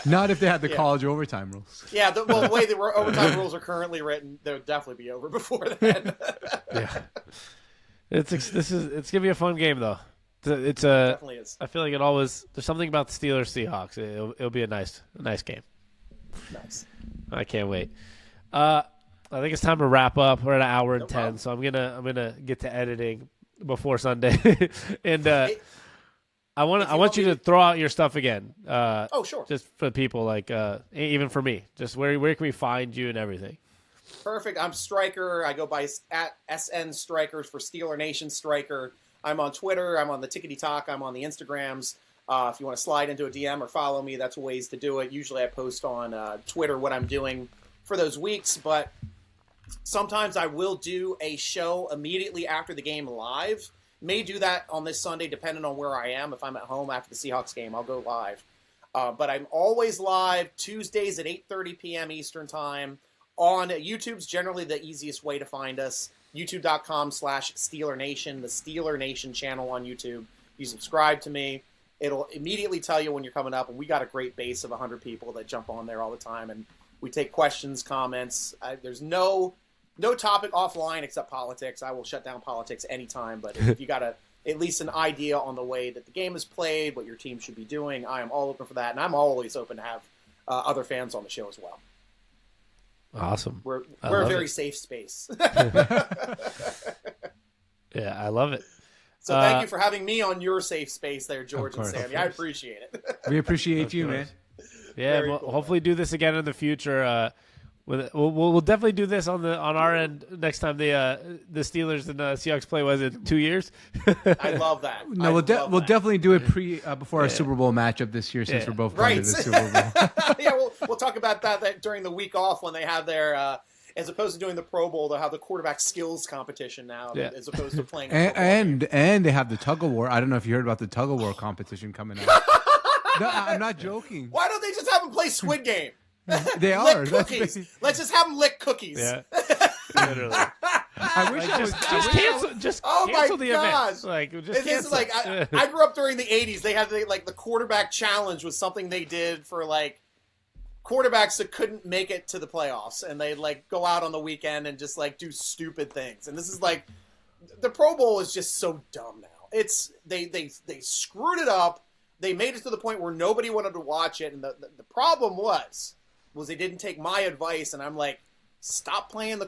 not if they had the college overtime rules. Yeah, the way the overtime rules are currently written, they'll definitely be over before then. Yeah. It's gonna be a fun game though. It's Definitely is. I feel like there's something about the Steelers Seahawks. It'll be a nice game. Nice. I can't wait. I think it's time to wrap up. We're at an hour and 10, problem. so I'm gonna get to editing before Sunday. And I want you to throw out your stuff again. Oh, sure. Just for people like even for me. Just where can we find you and everything? Perfect. I'm Stryker. I go by at SN Strikers for SteelerNation Stryker. I'm on Twitter. I'm on the Tickety Talk. I'm on the Instagrams. If you want to slide into a DM or follow me, that's ways to do it. Usually I post on Twitter what I'm doing for those weeks, but sometimes I will do a show immediately after the game live. May do that on this Sunday, depending on where I am. If I'm at home after the Seahawks game, I'll go live. But I'm always live Tuesdays at 8:30 p.m. Eastern Time. On YouTube's generally the easiest way to find us. YouTube.com/SteelerNation, the SteelerNation channel on YouTube. You subscribe to me, it'll immediately tell you when you're coming up. And we got a great base of 100 people that jump on there all the time. And we take questions, comments. There's no topic offline except politics. I will shut down politics anytime. But if you got at least an idea on the way that the game is played, what your team should be doing, I am all open for that. And I'm always open to have other fans on the show as well. Awesome. We're I a love very it. safe space. Yeah, I love it. So thank you for having me on your safe space there, George and course. Sammy. I appreciate it. We appreciate you, man. Yeah, Very we'll cool. hopefully do this again in the future. We'll definitely do this on our end next time the Steelers and Seahawks play. Was it 2 years? I love that. No, I we'll love that. definitely do it before our Super Bowl matchup this year, since Yeah. we're both going to the Super Bowl. Yeah, we'll talk about that during the week off when they have their, as opposed to doing the Pro Bowl, they'll have the quarterback skills competition now, Yeah. as opposed to playing. a football game. And they have the tug of war. I don't know if you heard about the tug of war competition coming up. No, I'm not joking. Why don't they just have them play Squid Game? They are. Lick That's cookies. basi- Let's just have them lick cookies. Yeah, literally. I wish I was. Just Oh my cancel the gosh. event. Like just It is cancel. like I grew up during the '80s. They had the quarterback challenge was something they did for quarterbacks that couldn't make it to the playoffs, and they'd go out on the weekend and just do stupid things. And this is the Pro Bowl is just so dumb now. It's they screwed it up. They made it to the point where nobody wanted to watch it, and the problem was they didn't take my advice, and I'm like, stop playing the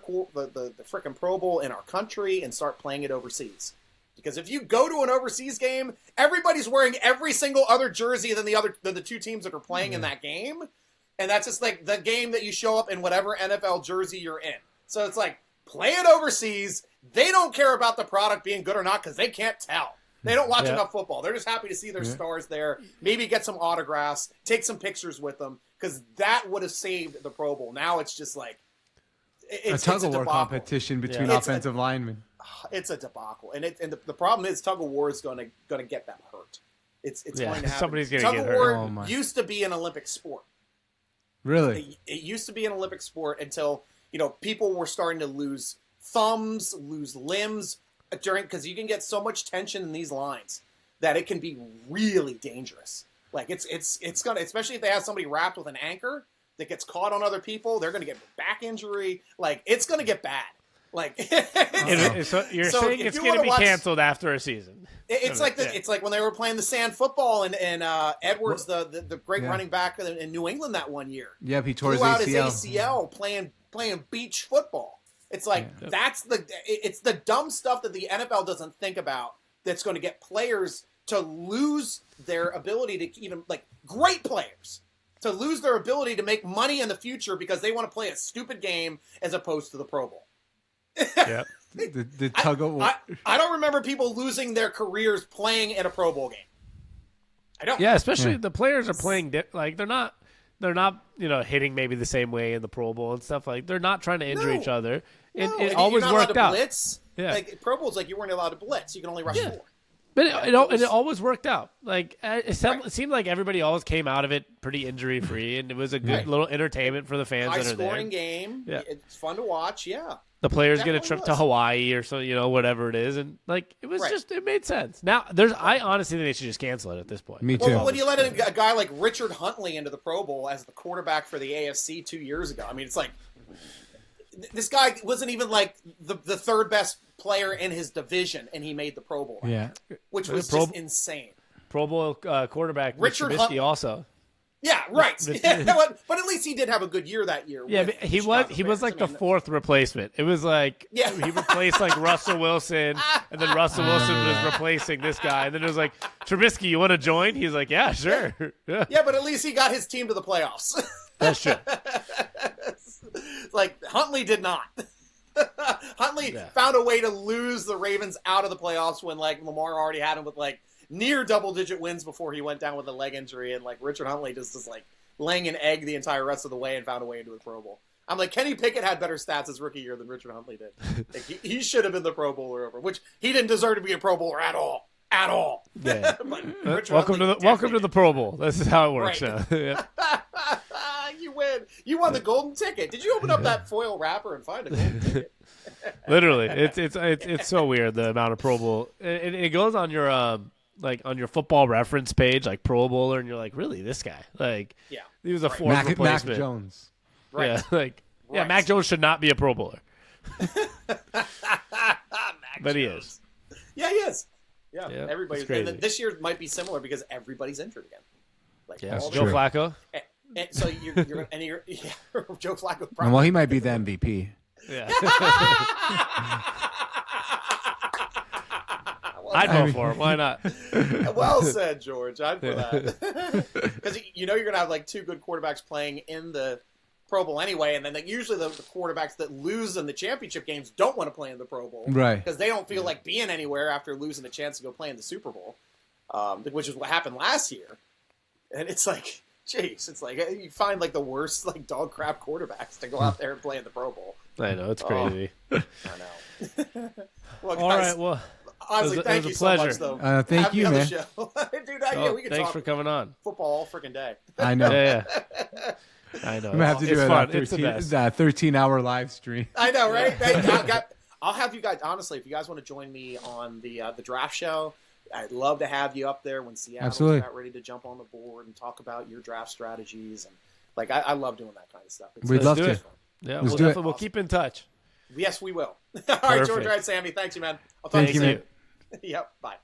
frickin' Pro Bowl in our country and start playing it overseas. Because if you go to an overseas game, everybody's wearing every single other jersey than the two teams that are playing in that game. And that's just the game that you show up in whatever NFL jersey you're in. So it's play it overseas. They don't care about the product being good or not because they can't tell. They don't watch enough football. They're just happy to see their stars there. Maybe get some autographs, take some pictures with them, because that would have saved the Pro Bowl. Now it's just A tug of war debacle. competition between Yeah. offensive linemen. It's a debacle, and the problem is tug of war is going to get them hurt. It's Yeah, going to happen. somebody's gonna tug get of hurt. war Oh, my. used to be an Olympic sport. Really? It used to be an Olympic sport until people were starting to lose thumbs, lose limbs, because you can get so much tension in these lines that it can be really dangerous. Like it's gonna, especially if they have somebody wrapped with an anchor that gets caught on other people, they're gonna get back injury. Like it's gonna get bad. Like So you're saying it's going to be canceled after a season? It's like it's like when they were playing the sand football and Edwards, the great running back in New England that one year. Yep, he tore his out ACL. his ACL playing beach football. It's like it's the dumb stuff that the NFL doesn't think about that's going to get players to lose their ability to even, like, great players to lose their ability to make money in the future because they want to play a stupid game as opposed to the Pro Bowl. Yeah. The tug of war. I don't remember people losing their careers playing in a Pro Bowl game. I don't. Yeah, especially the players are playing like they're not hitting maybe the same way in the Pro Bowl and stuff. Like they're not trying to injure each other. It always you're not worked allowed out. to blitz. Yeah. Like Pro Bowl's like you weren't allowed to blitz. You can only rush 4. But it always worked out. Like it seemed like everybody always came out of it pretty injury free, and it was a good little entertainment for the fans that are there. High scoring game. Yeah. It's fun to watch. Yeah. The players get a Definitely trip to was. Hawaii or so, whatever it is, and like it was it made sense. Now I honestly think they should just cancel it at this point. Me too. Well, when you let a guy like Richard Huntley into the Pro Bowl as the quarterback for the AFC 2 years ago, I mean, it's like this guy wasn't even like the third best player in his division, and he made the Pro Bowl. Yeah. Which was just insane. Pro Bowl quarterback Richard Trubisky Huntley also. Yeah, right. But at least he did have a good year that year. Yeah, but he was like the fourth replacement. It was like he replaced like Russell Wilson, and then Russell Wilson was replacing this guy, and then it was like Trubisky, you want to join? He's like, yeah, sure. Yeah, but at least he got his team to the playoffs. That's true. Like Huntley did not. Huntley found a way to lose the Ravens out of the playoffs when like Lamar already had him with like near double-digit wins before he went down with a leg injury, and like Richard Huntley just like laying an egg the entire rest of the way and found a way into the Pro Bowl. I'm like, Kenny Pickett had better stats his rookie year than Richard Huntley did. Like, he should have been the Pro Bowler over, which he didn't deserve to be a Pro Bowler at all. Yeah. Welcome to the Pro Bowl. This is how it works now. Yeah. You win. You won the golden ticket. Did you open up that foil wrapper and find a golden ticket? Literally, it's so weird the amount of Pro Bowl. It goes on your like on your Football Reference page, like Pro Bowler, and you're like, really, this guy? Like, he was a fourth Mac replacement. Jones. Right. Yeah, like Mac Jones should not be a Pro Bowler. But he is. Yeah, he is. Yeah, Yeah, everybody's. it's crazy. And then this year might be similar because everybody's injured again. Like all Joe the- Flacco. And so you're Joe Flacco. Well, he might be the MVP. Yeah. I'd vote for him. Why not? Well said, George. I'd for that because you're going to have like 2 good quarterbacks playing in the Pro Bowl anyway, and then like, usually the quarterbacks that lose in the championship games don't want to play in the Pro Bowl, Right? Because they don't feel like being anywhere after losing a chance to go play in the Super Bowl, which is what happened last year. And it's like, jeez, it's like you find like the worst like dog crap quarterbacks to go out there and play in the Pro Bowl. I know, it's crazy. I know. Well, guys, All right, well, honestly, thank it you was a so much, pleasure. though. Thank Have me you, on the man. show. Dude, we can thanks talk for coming on. football all freaking day. I know. Yeah. I know. I'm gonna have to do It's the best. a 13-hour live stream. I know, right? I'll have you guys, honestly, if you guys want to join me on the draft show, I'd love to have you up there when Seattle's about ready to jump on the board and talk about your draft strategies. And like, I love doing that kind of stuff. We'd love to. Yeah, Let's do it. we'll keep in touch. Yes, we will. All right, George. All right, Sammy. Thanks you, man. I'll talk Thank to you, you man. soon. Yep. Bye.